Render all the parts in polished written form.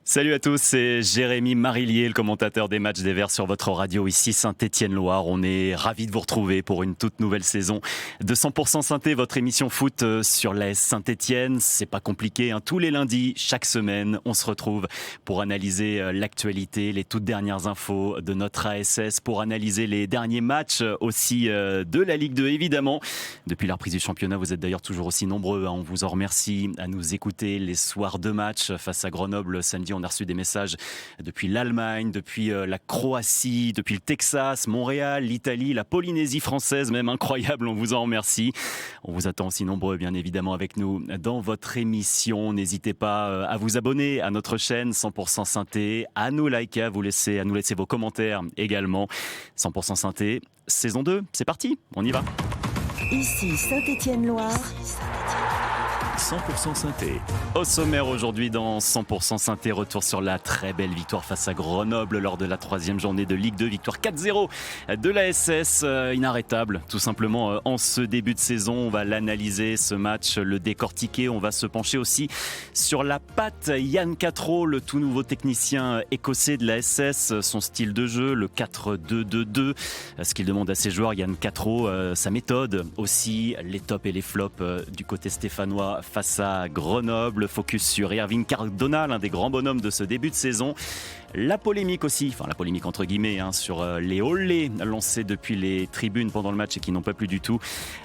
Salut à tous, c'est Jérémy Marillier, le commentateur des matchs des Verts sur votre radio ici Saint-Étienne-Loire. On est ravis de vous retrouver pour une toute nouvelle saison de 100% Sainté, votre émission foot sur l'AS Saint-Étienne. C'est pas compliqué, hein. Tous les lundis, chaque semaine, on se retrouve pour analyser l'actualité, les toutes dernières infos de notre ASS, pour analyser les derniers matchs aussi de la Ligue 2 évidemment. Depuis la reprise du championnat, vous êtes d'ailleurs toujours aussi nombreux, hein. On vous en remercie à nous écouter les soirs de match face à Grenoble samedi. On a reçu des messages depuis l'Allemagne, depuis la Croatie, depuis le Texas, Montréal, l'Italie, la Polynésie française, même incroyable, on vous en remercie. On vous attend aussi nombreux, bien évidemment, avec nous dans votre émission. N'hésitez pas à vous abonner à notre chaîne 100% Sainté, à nous liker, à nous laisser vos commentaires également. 100% Sainté, saison 2, c'est parti, on y va. Ici Saint-Étienne-Loire. 100% Sainté. Au sommaire aujourd'hui dans 100% Sainté, retour sur la très belle victoire face à Grenoble lors de la 3e journée de Ligue 2. Victoire 4-0 de la SS, inarrêtable tout simplement en ce début de saison. On va l'analyser, ce match, le décortiquer. On va se pencher aussi sur la patte Yann Catro, le tout nouveau technicien écossais de la SS, son style de jeu, le 4-2-2-2. Ce qu'il demande à ses joueurs, Yann Catro, sa méthode aussi, les tops et les flops du côté stéphanois face à Grenoble. Focus sur Irving Cardona, l'un des grands bonhommes de ce début de saison. La polémique aussi, enfin la polémique entre guillemets, sur les olés lancés depuis les tribunes pendant le match et qui n'ont pas plu du tout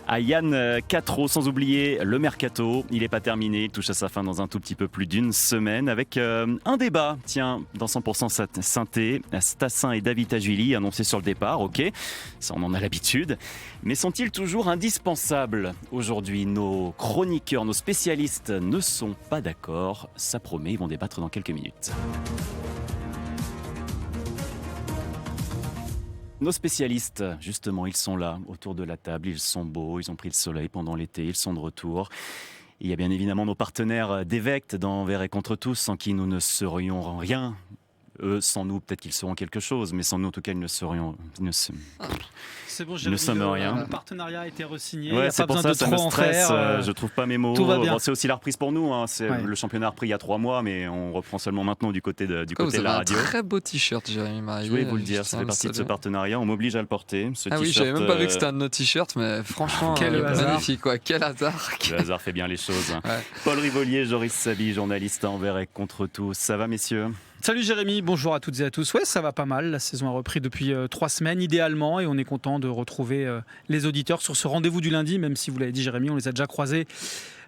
à Yann Catro. Sans oublier le mercato, il n'est pas terminé, il touche à sa fin dans un tout petit peu plus d'une semaine avec un débat, tiens, dans 100% Sainté. Stassin et David Tajvili annoncés sur le départ, ok, ça on en a l'habitude, mais sont-ils toujours indispensables aujourd'hui? Nos chroniqueurs, nos spécialistes ne sont pas d'accord, ça promet, ils vont débattre dans quelques minutes. Nos spécialistes, justement, ils sont là, autour de la table, ils sont beaux, ils ont pris le soleil pendant l'été, ils sont de retour. Il y a bien évidemment nos partenaires d'Evecte dans Envers et contre tous, sans qui nous ne serions rien. Eux, sans nous, peut-être qu'ils seront quelque chose, mais sans nous, en tout cas, ils ne serions... C'est bon, ne sommes rien. Le partenariat a été re-signé. Ouais, c'est pas pour besoin ça, de ça trop me en stresse, faire. je trouve pas mes mots. Tout va bien. Bon, c'est aussi la reprise pour nous, hein. Ouais. Le championnat a repris il y a 3 mois, mais on reprend seulement maintenant du côté de, Vous la avez radio. un très beau t-shirt, Jérémy Je Marillier. voulais vous le dire, ça fait partie de ce partenariat, on m'oblige à le porter. Ce Ah oui, t-shirt, j'avais même pas vu que c'était un de nos t-shirts, mais franchement, Quel hasard. magnifique, quoi. Quel hasard. Le hasard fait bien les choses. Ouais. Paul Rivolier, Joris Sabi, journaliste à Envers et contre tous. Ça va, messieurs? Salut Jérémy, bonjour à toutes et à tous. Ouais, ça va pas mal. La saison a repris depuis 3 semaines idéalement et on est content de retrouver les auditeurs sur ce rendez-vous du lundi, même si vous l'avez dit Jérémy, on les a déjà croisés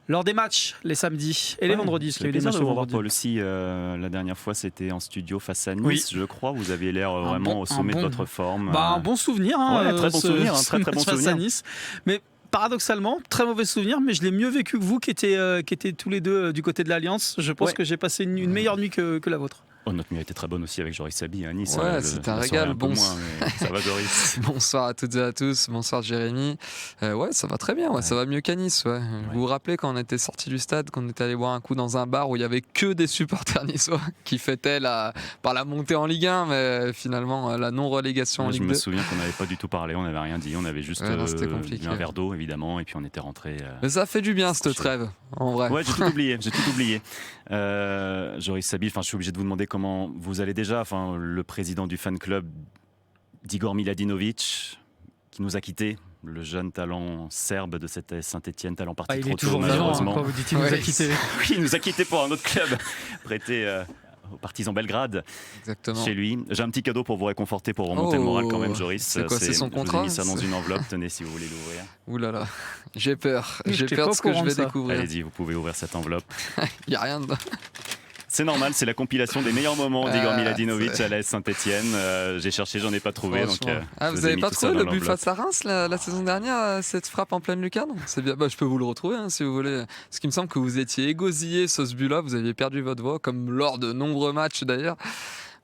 lors des matchs les samedis et les vendredis. Parce qu'il y a eu des matchs de le vous revoir, vendredi. Paul, aussi. La dernière fois, c'était en studio face à Nice, Oui. je crois. Vous aviez l'air vraiment au sommet de votre forme. Un bon souvenir. Ouais, très bon souvenir, très très bon match face souvenir. à Nice. Mais paradoxalement, très mauvais souvenir, mais je l'ai mieux vécu que vous qui étiez tous les deux du côté de l'Alliance. Je pense que j'ai passé une meilleure nuit que la vôtre. Oh, notre nuit a été très bonne aussi avec Joris Sabi à Nice. Ouais, c'était un régal. Un peu moins, mais ça va, Joris? Bonsoir à toutes et à tous, bonsoir Jérémy. Ouais, ça va très bien, ça va mieux qu'à Nice. Ouais. Vous vous rappelez quand on était sorti du stade, qu'on était allé boire un coup dans un bar où il y avait que des supporters niçois qui fêtaient par la montée en Ligue 1, mais finalement la non-relégation en Ligue 2. Je me souviens qu'on n'avait pas du tout parlé, on n'avait rien dit, on avait juste bu un verre d'eau évidemment, et puis on était rentré. Mais ça fait du bien cette trêve, en vrai. Ouais, j'ai tout oublié. Joris Sabi, je suis obligé de vous demander comment vous allez déjà. Le président du fan club d'Igor Miladinovic, qui nous a quittés, le jeune talent serbe de cette Saint-Étienne, talent parti Il trop est toujours tôt vivant, malheureusement. quand vous dites il nous a quittés. Oui, il nous a quittés pour un autre club, prêté aux Partisans Belgrade. Exactement. Chez lui. J'ai un petit cadeau pour vous réconforter, pour remonter le moral quand même, Joris. C'est quoi, c'est son contrat? Je vous ai mis ça dans une enveloppe, tenez si vous voulez l'ouvrir. Ouh là là, j'ai peur de J'étais ce pas que au je vais courant de découvrir. Allez-y, vous pouvez ouvrir cette enveloppe. Il n'y a rien dedans. C'est normal, c'est la compilation des meilleurs moments d'Igor Miladinovic à l'AS Saint-Etienne. J'ai cherché, j'en ai pas trouvé. Donc, vous n'avez pas trouvé le but face à Reims la saison dernière, cette frappe en pleine lucarne? C'est bien, je peux vous le retrouver si vous voulez. Parce qu'il me semble que vous étiez égosillé sur ce but-là, vous aviez perdu votre voix, comme lors de nombreux matchs d'ailleurs.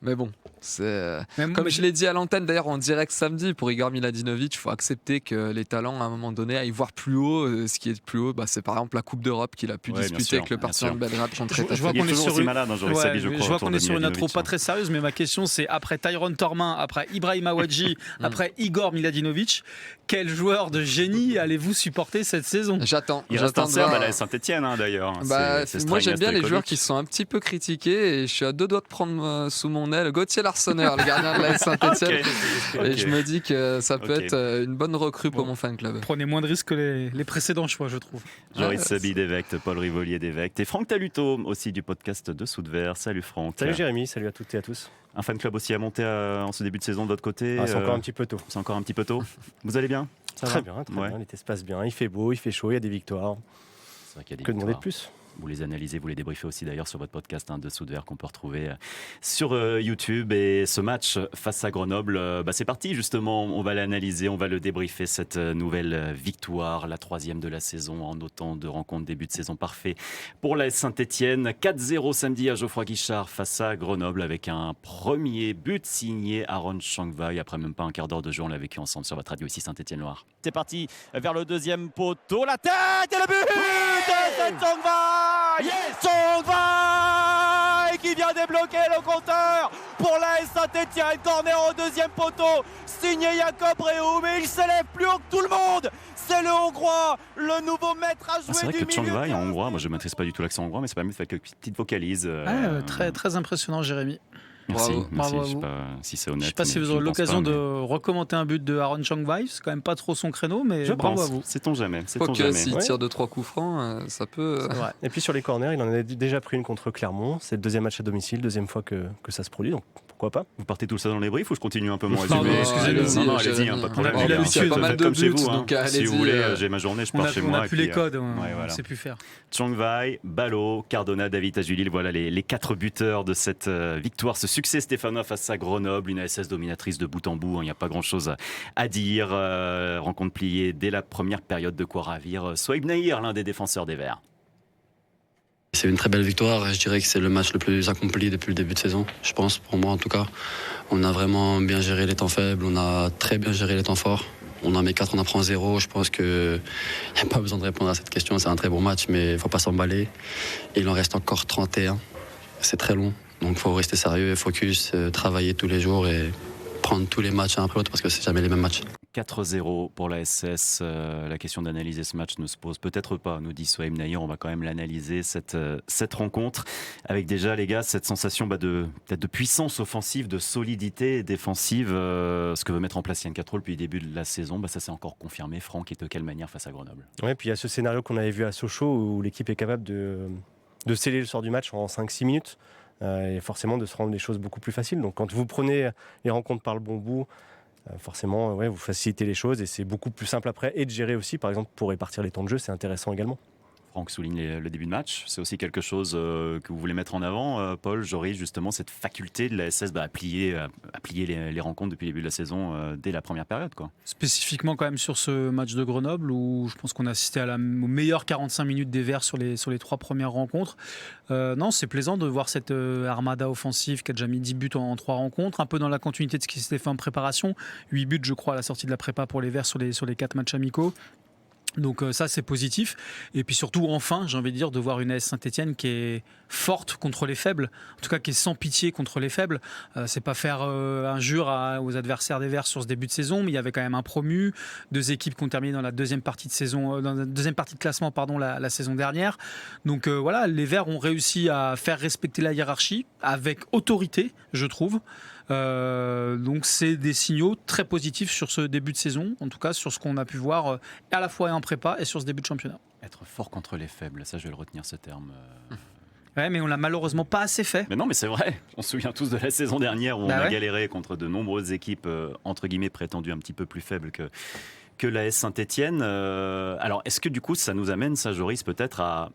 Mais bon, Comme je l'ai dit à l'antenne d'ailleurs en direct samedi pour Igor Miladinovic, il faut accepter que les talents à un moment donné aillent voir plus haut. Ce qui est plus haut, c'est par exemple la Coupe d'Europe qu'il a pu disputer avec le Partizan Belgrade contre Je vois qu'on est sur je vois qu'on est sur une intro pas très sérieuse, mais ma question c'est après Tyrone Tormin, après Ibrahim Awadji, après Igor Miladinovic, quel joueur de génie allez-vous supporter cette saison? J'attends. Il reste un Serbe à la Saint-Etienne d'ailleurs. Moi j'aime bien les joueurs qui sont un petit peu critiqués et je suis à 2 doigts de prendre sous mon aile Gauthier Larsonneur, le gardien de la Saint-Etienne. Et je me dis que ça peut être une bonne recrue pour mon fan club. Prenez moins de risques que les précédents choix, je trouve. Joris Sabi d'Evecte, Paul Rivolier d'Evecte et Franck Taluto aussi du podcast Dessous de Verre. Salut Franck. Salut Jérémy, salut à toutes et à tous. Un fan club aussi à monter en ce début de saison de votre côté. C'est encore un petit peu tôt. C'est encore un petit peu tôt. Vous allez bien? Ça va bien, très bien. L'été se passe bien. Il fait beau, il fait chaud, il y a des victoires. C'est vrai qu'il y a des Que demander de victoires. plus? Vous les analysez, vous les débriefez aussi d'ailleurs sur votre podcast Dessous de Verre qu'on peut retrouver sur YouTube. Et ce match face à Grenoble, c'est parti justement. On va l'analyser, on va le débriefer, cette nouvelle victoire, la 3e de la saison en autant de rencontres, début de saison parfait pour l'AS Saint-Etienne. 4-0 samedi à Geoffroy Guichard face à Grenoble avec un premier but signé Aaron Changvay. Après même pas un quart d'heure de jeu, on l'a vécu ensemble sur votre radio ici Saint-Etienne-Loire. C'est parti vers le deuxième poteau, la tête et le but de Changvay. Changvay qui vient débloquer le compteur pour l'AS Saint-Etienne. Corner au deuxième poteau, signé Jacob Réou, mais il s'élève plus haut que tout le monde. C'est le Hongrois, le nouveau maître à jouer c'est vrai du que Changvay milieu. en hongrois, moi je ne maîtrise pas du tout l'accent hongrois, mais c'est pas mieux de faire quelques petites vocalises. Très, très impressionnant, Jérémy. Merci, Bravo. merci. Bravo à Je sais vous. pas si c'est honnête. Je ne sais pas si mais vous je aurez ne pense l'occasion pas, de mais recommenter un but de Aaron Changvay. C'est quand même pas trop son créneau, mais je bravo pense. à vous. Sait-on jamais. Faut que s'il Ouais. tire 2-3 coups francs, ça peut. C'est vrai. Et puis sur les corners, il en a déjà pris une contre Clermont. C'est le deuxième match à domicile, deuxième fois que ça se produit, donc pourquoi pas. Vous partez tout ça dans les briefs ou je continue un peu mon Pardon, résumé? excusez-nous. Non, allez-y, pas de problème. On a les gars. l'habitude. Il y a pas mal de Comme chez buts, vous, hein. donc Si allez-y, vous voulez, j'ai ma journée, je On pars chez moi. n'a plus les codes, on voilà. ne sait plus faire. Changvay, Ballot, Cardona, David Ajulil, voilà les 4 buteurs de cette victoire, ce succès stéphanois face à Grenoble, une ASS dominatrice de bout en bout, il n'y a pas grand-chose à dire. Rencontre pliée dès la première période, de quoi ravir Souaib Nahir, l'un des défenseurs des Verts. C'est une très belle victoire et je dirais que c'est le match le plus accompli depuis le début de saison, je pense, pour moi en tout cas. On a vraiment bien géré les temps faibles, on a très bien géré les temps forts. On en met 4, on en prend 0. Je pense qu'il n'y a pas besoin de répondre à cette question. C'est un très bon match, mais il ne faut pas s'emballer. Il en reste encore 31. C'est très long. Donc il faut rester sérieux et focus, travailler tous les jours et prendre tous les matchs un après l'autre parce que c'est jamais les mêmes matchs. 4-0 pour la SS. La question d'analyser ce match ne se pose peut-être pas, nous dit Souaib Nahir. On va quand même l'analyser, cette rencontre. Avec déjà, les gars, cette sensation peut-être de puissance offensive, de solidité défensive. Ce que veut mettre en place Yann Catrol depuis le début de la saison, ça s'est encore confirmé. Franck, et de quelle manière face à Grenoble? Ouais, puis il y a ce scénario qu'on avait vu à Sochaux où l'équipe est capable de sceller le sort du match en 5-6 minutes. Et forcément de se rendre les choses beaucoup plus faciles. Donc quand vous prenez les rencontres par le bon bout, forcément vous facilitez les choses et c'est beaucoup plus simple après et de gérer aussi, par exemple pour répartir les temps de jeu, c'est intéressant également. Franck souligne le début de match, c'est aussi quelque chose que vous voulez mettre en avant, Paul, Joris, justement cette faculté de la SS à plier les rencontres depuis le début de la saison dès la première période, quoi. Spécifiquement quand même sur ce match de Grenoble où je pense qu'on a assisté aux meilleures 45 minutes des Verts sur les 3 premières rencontres. Non, c'est plaisant de voir cette armada offensive qui a déjà mis 10 buts en 3 rencontres, un peu dans la continuité de ce qui s'était fait en préparation. 8 buts, je crois, à la sortie de la prépa pour les Verts sur les 4 matchs amicaux. Donc ça c'est positif et puis surtout enfin j'ai envie de dire de voir une AS Saint-Etienne qui est forte contre les faibles, en tout cas qui est sans pitié contre les faibles. C'est pas faire injure aux adversaires des Verts sur ce début de saison, mais il y avait quand même un promu, 2 équipes qui ont terminé dans la deuxième partie de saison, dans la deuxième partie de classement la saison dernière. Donc voilà, les Verts ont réussi à faire respecter la hiérarchie avec autorité, je trouve. Donc c'est des signaux très positifs sur ce début de saison, en tout cas sur ce qu'on a pu voir à la fois en prépa et sur ce début de championnat. Être fort contre les faibles, ça je vais le retenir, ce terme. Ouais, mais on l'a malheureusement pas assez fait. Mais non, mais c'est vrai. On se souvient tous de la saison dernière où on a galéré contre de nombreuses équipes entre guillemets prétendues un petit peu plus faibles que l'AS Saint-Etienne. Alors est-ce que du coup ça nous amène, ça Joris, peut-être à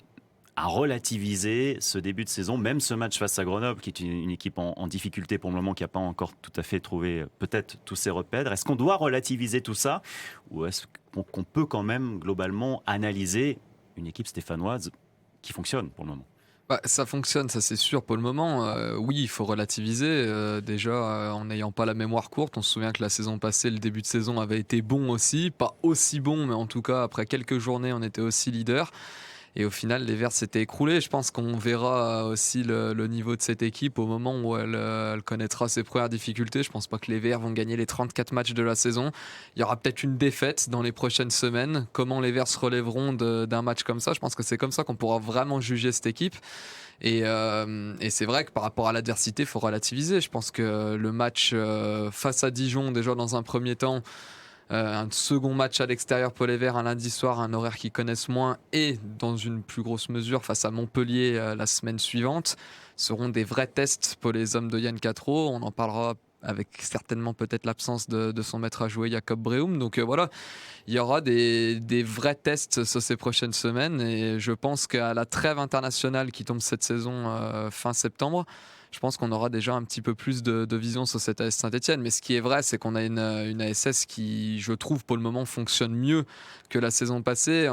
relativiser ce début de saison, même ce match face à Grenoble, qui est une équipe en difficulté pour le moment, qui n'a pas encore tout à fait trouvé peut-être tous ses repères. Est-ce qu'on doit relativiser tout ça ou est-ce qu'on peut quand même globalement analyser une équipe stéphanoise qui fonctionne pour le moment? Ça fonctionne, ça c'est sûr pour le moment. Oui, il faut relativiser. Déjà, en n'ayant pas la mémoire courte, on se souvient que la saison passée, le début de saison avait été bon aussi. Pas aussi bon, mais en tout cas, après quelques journées, on était aussi leader. Et au final, les Verts s'étaient écroulés. Je pense qu'on verra aussi le niveau de cette équipe au moment où elle connaîtra ses premières difficultés. Je ne pense pas que les Verts vont gagner les 34 matchs de la saison. Il y aura peut-être une défaite dans les prochaines semaines. Comment les Verts se relèveront d'un match comme ça? Je pense que c'est comme ça qu'on pourra vraiment juger cette équipe. Et c'est vrai que par rapport à l'adversité, il faut relativiser. Je pense que le match face à Dijon, déjà dans un premier temps, un second match à l'extérieur pour les Verts un lundi soir, un horaire qu'ils connaissent moins, et dans une plus grosse mesure face à Montpellier la semaine suivante, seront des vrais tests pour les hommes de Yann Cattereau. On en parlera avec certainement peut-être l'absence de son maître à jouer Jacob Breum. Donc voilà, il y aura des vrais tests sur ces prochaines semaines, et je pense qu'à la trêve internationale qui tombe cette saison fin septembre, je pense qu'on aura déjà un petit peu plus de vision sur cette AS Saint-Etienne. Mais ce qui est vrai, c'est qu'on a une ASS qui, je trouve, pour le moment, fonctionne mieux que la saison passée.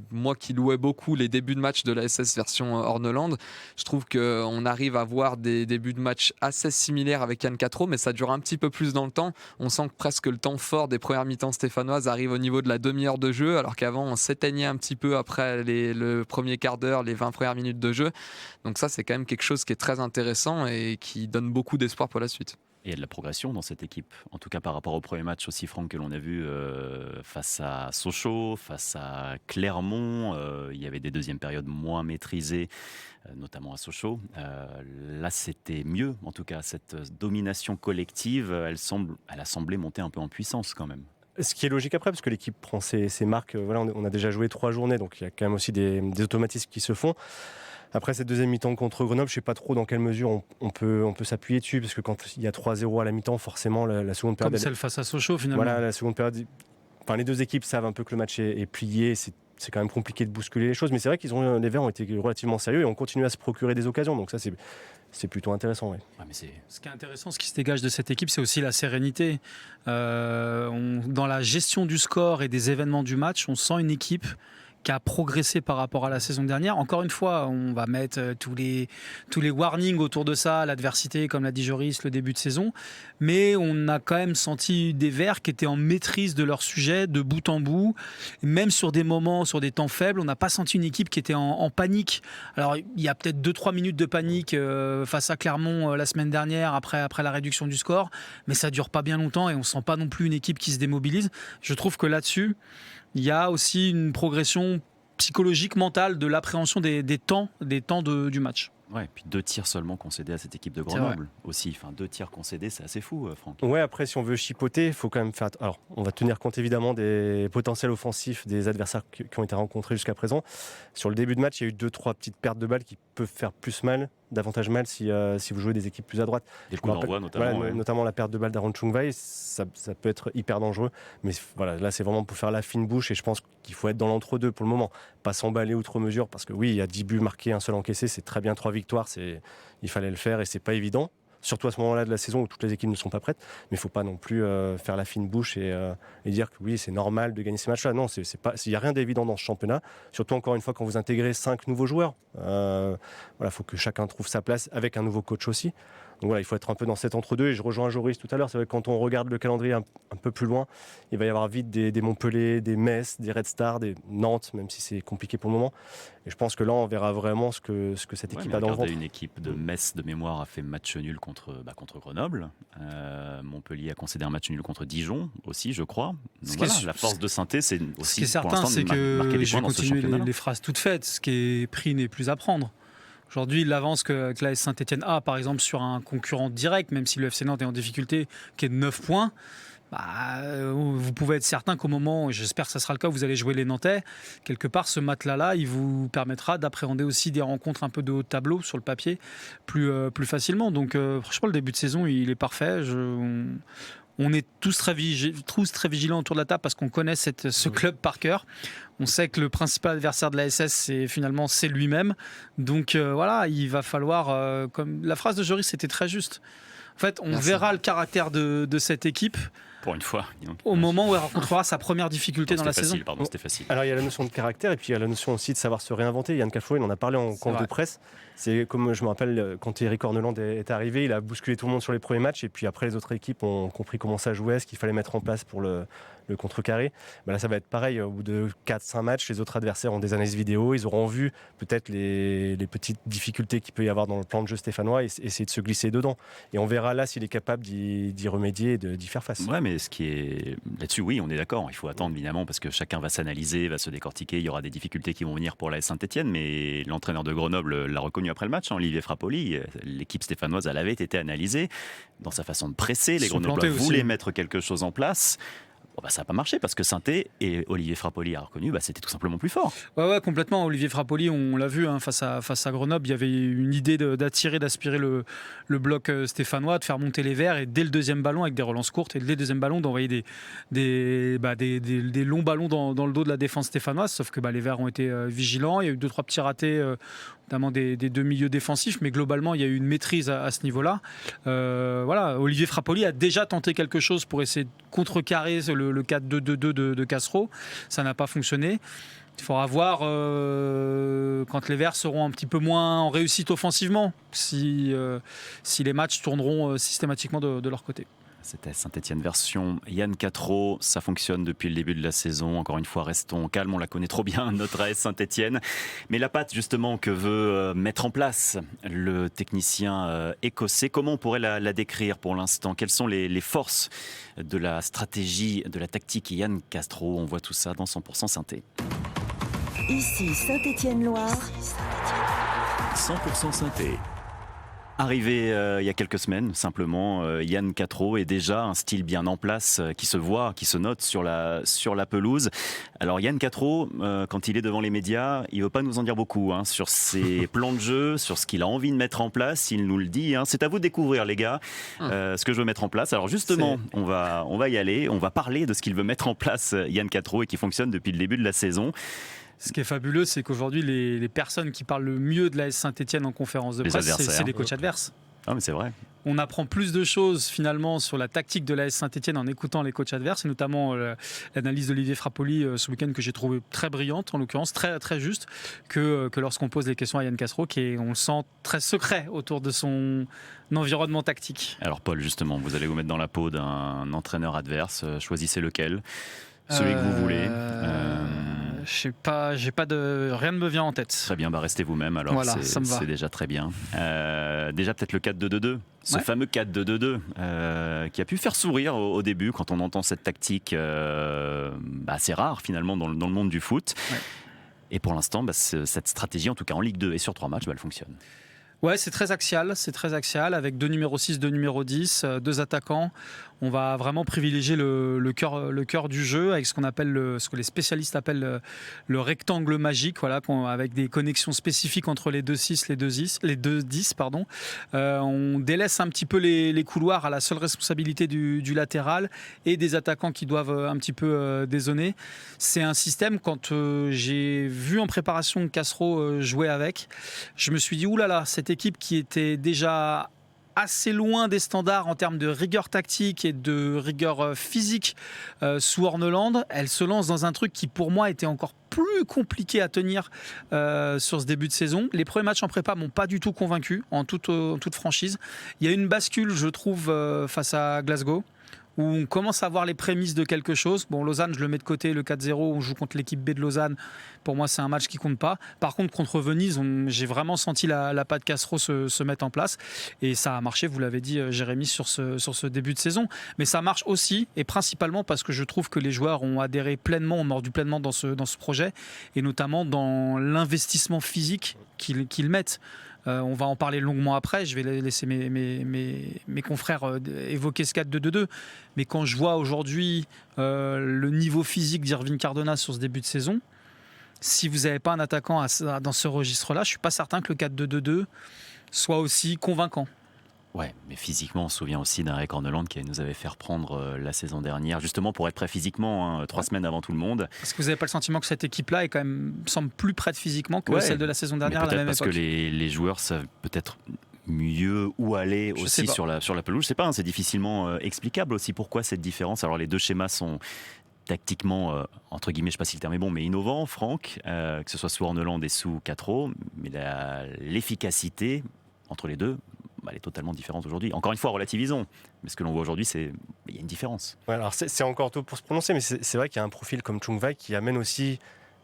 Moi qui louais beaucoup les débuts de match de l'ASS version Orneland, je trouve qu'on arrive à voir des débuts de match assez similaires avec Yann Cattereau, mais ça dure un petit peu plus dans le temps. On sent que presque le temps fort des premières mi-temps stéphanoises arrive au niveau de la demi-heure de jeu, alors qu'avant, on s'éteignait un petit peu après le premier quart d'heure, les 20 premières minutes de jeu. Donc ça, c'est quand même quelque chose qui est très intéressant et qui donne beaucoup d'espoir pour la suite. Et il y a de la progression dans cette équipe, en tout cas par rapport au premier match aussi, Franck, que l'on a vu face à Sochaux, face à Clermont. Il y avait des deuxièmes périodes moins maîtrisées, notamment à Sochaux. Là, c'était mieux, en tout cas. Cette domination collective, elle a semblé monter un peu en puissance quand même. Ce qui est logique après, parce que l'équipe prend ses marques. Voilà, on a déjà joué 3 journées, donc il y a quand même aussi des automatismes qui se font. Après cette deuxième mi-temps contre Grenoble, je ne sais pas trop dans quelle mesure on peut s'appuyer dessus, parce que quand il y a 3-0 à la mi-temps, forcément la seconde période... Comme celle face à Sochaux finalement. Voilà, la seconde période... Enfin, les deux équipes savent un peu que le match est plié, c'est quand même compliqué de bousculer les choses, mais c'est vrai les Verts ont été relativement sérieux et ont continué à se procurer des occasions, donc ça c'est plutôt intéressant. Ouais. Ouais, mais ce qui est intéressant, ce qui se dégage de cette équipe, c'est aussi la sérénité. Dans la gestion du score et des événements du match, on sent une équipe qui a progressé par rapport à la saison dernière. Encore une fois, on va mettre tous les warnings autour de ça, l'adversité, comme l'a dit Joris, le début de saison. Mais on a quand même senti des Verts qui étaient en maîtrise de leur sujet, de bout en bout. Même sur des moments, sur des temps faibles, on n'a pas senti une équipe qui était en panique. Alors, il y a peut-être 2-3 minutes de panique face à Clermont la semaine dernière, après la réduction du score. Mais ça ne dure pas bien longtemps et on ne sent pas non plus une équipe qui se démobilise. Je trouve que là-dessus, il y a aussi une progression psychologique, mentale de l'appréhension des temps du match. Ouais, puis 2 tirs seulement concédés à cette équipe de Grenoble aussi. Enfin, 2 tirs concédés, c'est assez fou, Franck. Ouais, après, si on veut chipoter, il faut quand même faire... Alors, on va tenir compte évidemment des potentiels offensifs des adversaires qui ont été rencontrés jusqu'à présent. Sur le début de match, il y a eu 2-3 petites pertes de balles qui peuvent faire davantage mal si vous jouez des équipes plus à droite. Des coups d'envoi notamment. Voilà, notamment la perte de balle d'Aaron Chungwei, ça peut être hyper dangereux. Mais voilà, là, c'est vraiment pour faire la fine bouche et je pense qu'il faut être dans l'entre-deux pour le moment. Pas s'emballer outre mesure parce que oui, il y a 10 buts marqués, un seul encaissé, c'est très bien 3 victoires, il fallait le faire et c'est pas évident. Surtout à ce moment-là de la saison où toutes les équipes ne sont pas prêtes. Mais il ne faut pas non plus faire la fine bouche et dire que oui, c'est normal de gagner ces matchs-là. Non, il n'y a rien d'évident dans ce championnat. Surtout, encore une fois, quand vous intégrez 5 nouveaux joueurs. Il faut que chacun trouve sa place avec un nouveau coach aussi. Donc voilà, il faut être un peu dans cet entre-deux. Et je rejoins Joris tout à l'heure. C'est vrai que quand on regarde le calendrier un peu plus loin, il va y avoir vite des Montpellier, des Metz, des Red Stars, des Nantes, même si c'est compliqué pour le moment. Et je pense que là, on verra vraiment ce que cette équipe a dans le ventre. Une équipe de Metz de mémoire a fait match nul contre Grenoble. Montpellier a concédé un match nul contre Dijon aussi, je crois. Donc voilà, la force de Saint-Étienne, c'est aussi ce qui est certain, c'est que je vais continuer les phrases toutes faites. Ce qui est pris n'est plus à prendre. Aujourd'hui, l'avance que l'AS Saint-Etienne a, par exemple, sur un concurrent direct, même si le FC Nantes est en difficulté, qui est de 9 points, vous pouvez être certain qu'au moment, et j'espère que ça sera le cas, vous allez jouer les Nantais, quelque part, ce matelas-là, il vous permettra d'appréhender aussi des rencontres un peu de haut tableau sur le papier plus facilement. Donc, franchement, le début de saison, il est parfait. On est tous très vigilants autour de la table parce qu'on connaît ce club par cœur. On sait que le principal adversaire de la SS, c'est lui-même. Donc voilà, il va falloir, comme la phrase de Joris, c'était très juste. En fait, on Merci. verra le caractère de cette équipe Pour une fois. au moment où elle rencontrera sa première difficulté dans la saison. Pardon, c'était facile. Alors il y a la notion de caractère et puis il y a la notion aussi de savoir se réinventer. Yann Cafro, il en a parlé en conf vrai. de presse. C'est comme je me rappelle quand Eric Orneland est arrivé, il a bousculé tout le monde sur les premiers matchs et puis après les autres équipes ont compris comment ça jouait, ce qu'il fallait mettre en place pour le contrecarré. Là ça va être pareil, au bout de 4-5 matchs, les autres adversaires ont des analyses vidéo, ils auront vu peut-être les petites difficultés qu'il peut y avoir dans le plan de jeu stéphanois et essayer de se glisser dedans. Et on verra là s'il est capable d'y remédier et d'y faire face. Ouais, mais ce qui est là-dessus, oui, on est d'accord. Il faut attendre évidemment parce que chacun va s'analyser, va se décortiquer. Il y aura des difficultés qui vont venir pour la Saint-Etienne, mais l'entraîneur de Grenoble l'a reconnu après le match, Olivier Frappoli. L'équipe stéphanoise, elle avait été analysée dans sa façon de presser. Les Ils sont Grenoblois plantés aussi. voulaient mettre quelque chose en place. Ça n'a pas marché parce que Saint-Étienne et Olivier Frappoli a reconnu, c'était tout simplement plus fort. Ouais, complètement. Olivier Frappoli, on l'a vu face à Grenoble, il y avait une idée d'attirer, d'aspirer le bloc stéphanois, de faire monter les Verts et dès le deuxième ballon avec des relances courtes et dès le deuxième ballon d'envoyer des longs ballons dans le dos de la défense stéphanoise. Sauf que les Verts ont été vigilants. Il y a eu 2-3 petits ratés, notamment des deux milieux défensifs, mais globalement il y a eu une maîtrise à ce niveau-là. Olivier Frappoli a déjà tenté quelque chose pour essayer de contrecarrer le 4-2-2-2 de Cassereau. Ça n'a pas fonctionné. Il faudra voir quand les Verts seront un petit peu moins en réussite offensivement, si les matchs tourneront systématiquement de leur côté. C'était Saint-Etienne version Yann Catreau. Ça fonctionne depuis le début de la saison. Encore une fois, restons calmes. On la connaît trop bien, notre AS Saint-Etienne. Mais la patte, justement, que veut mettre en place le technicien écossais, comment on pourrait la décrire pour l'instant? Quelles sont les forces de la stratégie, de la tactique Yann Catreau? On voit tout ça dans 100% Saint-Étienne. Ici Saint-Étienne-Loire. 100% Saint-Étienne. Arrivé il y a quelques semaines, simplement, Yann Catreau est déjà un style bien en place qui se voit, qui se note sur la pelouse. Alors Yann Catreau, quand il est devant les médias, il ne veut pas nous en dire beaucoup sur ses plans de jeu, sur ce qu'il a envie de mettre en place. Il nous le dit. C'est à vous de découvrir, les gars, ce que je veux mettre en place. Alors justement, on va y aller. On va parler de ce qu'il veut mettre en place, Yann Catreau, et qui fonctionne depuis le début de la saison. Ce qui est fabuleux, c'est qu'aujourd'hui, les personnes qui parlent le mieux de l'AS Saint-Etienne en conférence de presse, c'est les coachs adverses. Ah, mais c'est vrai. On apprend plus de choses finalement sur la tactique de l'AS Saint-Etienne en écoutant les coachs adverses, et notamment l'analyse d'Olivier Frappoli ce week-end que j'ai trouvé très brillante, en l'occurrence très, très juste, que lorsqu'on pose les questions à Yann Cassereau, qui est, on le sent, très secret autour de son environnement tactique. Alors Paul, justement, vous allez vous mettre dans la peau d'un entraîneur adverse. Choisissez lequel. Celui que vous voulez. Je sais pas, rien ne me vient en tête. Très bien, restez vous-même. Alors voilà, ça me va. C'est déjà très bien. Déjà peut-être le 4-2-2-2. Ce fameux 4-2-2-2 qui a pu faire sourire au début quand on entend cette tactique assez rare finalement dans le monde du foot. Ouais. Et pour l'instant, cette stratégie, en tout cas en Ligue 2 et sur 3 matchs, elle fonctionne. Ouais, c'est très axial avec 2 numéros 6, 2 numéros 10, 2 attaquants. On va vraiment privilégier le cœur du jeu avec ce qu'on appelle ce que les spécialistes appellent le rectangle magique, avec des connexions spécifiques entre les 2-6, les 2-10, pardon. On délaisse un petit peu les couloirs à la seule responsabilité du latéral et des attaquants qui doivent un petit peu dézonner. C'est un système, quand j'ai vu en préparation Cassereau jouer avec, je me suis dit, oulala, cette équipe qui était déjà assez loin des standards en termes de rigueur tactique et de rigueur physique sous Orneland, elle se lance dans un truc qui pour moi était encore plus compliqué à tenir sur ce début de saison. Les premiers matchs en prépa m'ont pas du tout convaincu en toute franchise. Il y a une bascule, je trouve, face à Glasgow, où on commence à voir les prémices de quelque chose. Bon, Lausanne, je le mets de côté, le 4-0, on joue contre l'équipe B de Lausanne. Pour moi, c'est un match qui compte pas. Par contre, contre Venise, j'ai vraiment senti la patte Cassereau se mettre en place. Et ça a marché, vous l'avez dit, Jérémy, sur ce début de saison. Mais ça marche aussi, et principalement parce que je trouve que les joueurs ont adhéré pleinement, ont mordu pleinement dans ce projet, et notamment dans l'investissement physique qu'ils mettent. On va en parler longuement après, je vais laisser mes confrères évoquer ce 4-2-2-2. Mais quand je vois aujourd'hui le niveau physique d'Irving Cardona sur ce début de saison, si vous n'avez pas un attaquant dans ce registre-là, je ne suis pas certain que le 4-2-2-2 soit aussi convaincant. Ouais, mais physiquement, on se souvient aussi d'un Eric Orneland qui nous avait fait reprendre la saison dernière, justement pour être prêt physiquement, 3 semaines avant tout le monde. Est-ce que vous n'avez pas le sentiment que cette équipe-là est quand même, semble plus prête physiquement que celle de la saison dernière à la même parce époque ? Que les joueurs savent peut-être mieux où aller Je sais aussi pas. sur la pelouse. Je sais pas, hein, c'est difficilement explicable aussi pourquoi cette différence. Alors les deux schémas sont tactiquement, entre guillemets, je ne sais pas si le terme est bon, mais innovants, Franck, que ce soit sous Orneland et sous Quattro, mais l'efficacité entre les deux, elle est totalement différente aujourd'hui. Encore une fois, relativisons, mais ce que l'on voit aujourd'hui, il y a une différence. Ouais, alors c'est encore tôt pour se prononcer, mais c'est vrai qu'il y a un profil comme Chung Wai qui amène aussi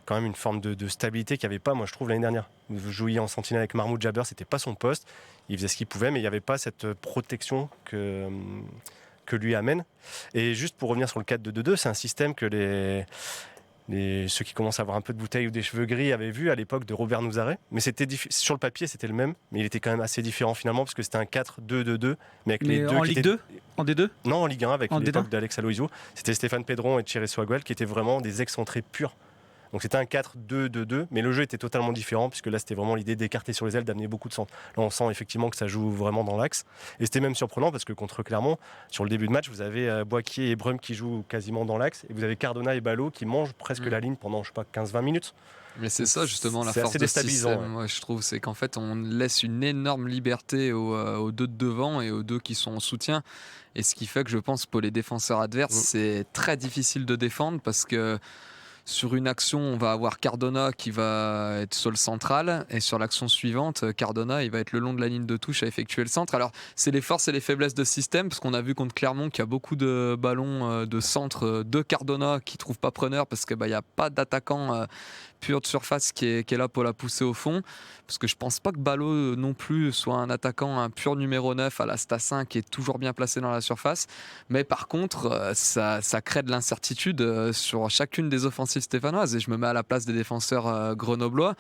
quand même une forme de stabilité qu'il n'y avait pas, moi je trouve, l'année dernière. Vous jouiez en sentinelle avec Mahmoud Jabber, c'était pas son poste, il faisait ce qu'il pouvait, mais il n'y avait pas cette protection que lui amène. Et juste pour revenir sur le 4-2-2, c'est un système que ceux qui commencent à avoir un peu de bouteille ou des cheveux gris avaient vu à l'époque de Robert Nouzaret. Mais sur le papier, c'était le même, mais il était quand même assez différent finalement, parce que c'était un 4-2-2-2. Mais avec les deux en qui Ligue étaient... 2 En D2 Non, en Ligue 1, avec En l'époque D1. d'Alex Aloisio. C'était Stéphane Pedron et Thierry Swagwell qui étaient vraiment des excentrés purs. Donc c'était un 4-2-2-2, mais le jeu était totalement différent, puisque là c'était vraiment l'idée d'écarter sur les ailes, d'amener beaucoup de centre. Là on sent effectivement que ça joue vraiment dans l'axe. Et c'était même surprenant, parce que contre Clermont, sur le début de match, vous avez Boaquier et Brum qui jouent quasiment dans l'axe, et vous avez Cardona et Ballot qui mangent presque la ligne pendant, je sais pas, 15-20 minutes. Mais c'est ça justement la C'est force assez de ce déstabilisant, système, moi, je trouve, c'est qu'en fait on laisse une énorme liberté aux deux de devant et aux deux qui sont en soutien. Et ce qui fait que je pense pour les défenseurs adverses, c'est très difficile de défendre, parce que sur une action, on va avoir Cardona qui va être sol central, et sur l'action suivante, Cardona il va être le long de la ligne de touche à effectuer le centre. Alors c'est les forces et les faiblesses de ce système, parce qu'on a vu contre Clermont qu'il y a beaucoup de ballons de centre de Cardona qui ne trouvent pas preneur, parce qu'il n'y a pas d'attaquant pur de surface qui est là pour la pousser au fond, parce que je pense pas que Ballot non plus soit un attaquant, un pur numéro 9 à la Stassin qui est toujours bien placé dans la surface. Mais par contre ça crée de l'incertitude sur chacune des offensives stéphanoises, et je me mets à la place des défenseurs grenoblois.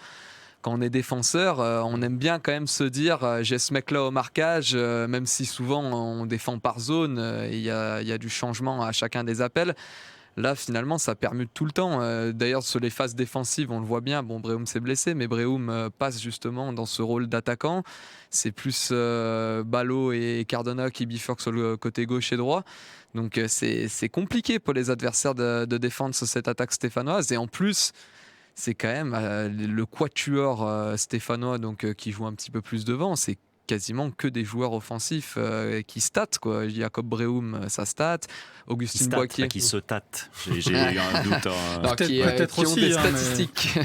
Quand on est défenseur, on aime bien quand même se dire j'ai ce mec là au marquage, même si souvent on défend par zone, il y a du changement à chacun des appels. Là, finalement, ça permute tout le temps. D'ailleurs, sur les phases défensives, on le voit bien. Bon, Breum s'est blessé, mais Breum passe justement dans ce rôle d'attaquant. C'est plus Ballot et Cardona qui bifurquent sur le côté gauche et droit. Donc, c'est compliqué pour les adversaires de défendre sur cette attaque stéphanoise. Et en plus, c'est quand même le quatuor stéphanois qui joue un petit peu plus devant. C'est quasiment que des joueurs offensifs qui statent, quoi. Jacob Breum, ça stat. Augustin Boaquier. Qui se tâte. J'ai eu un doute. Non, qui peut-être ont aussi, des hein, statistiques.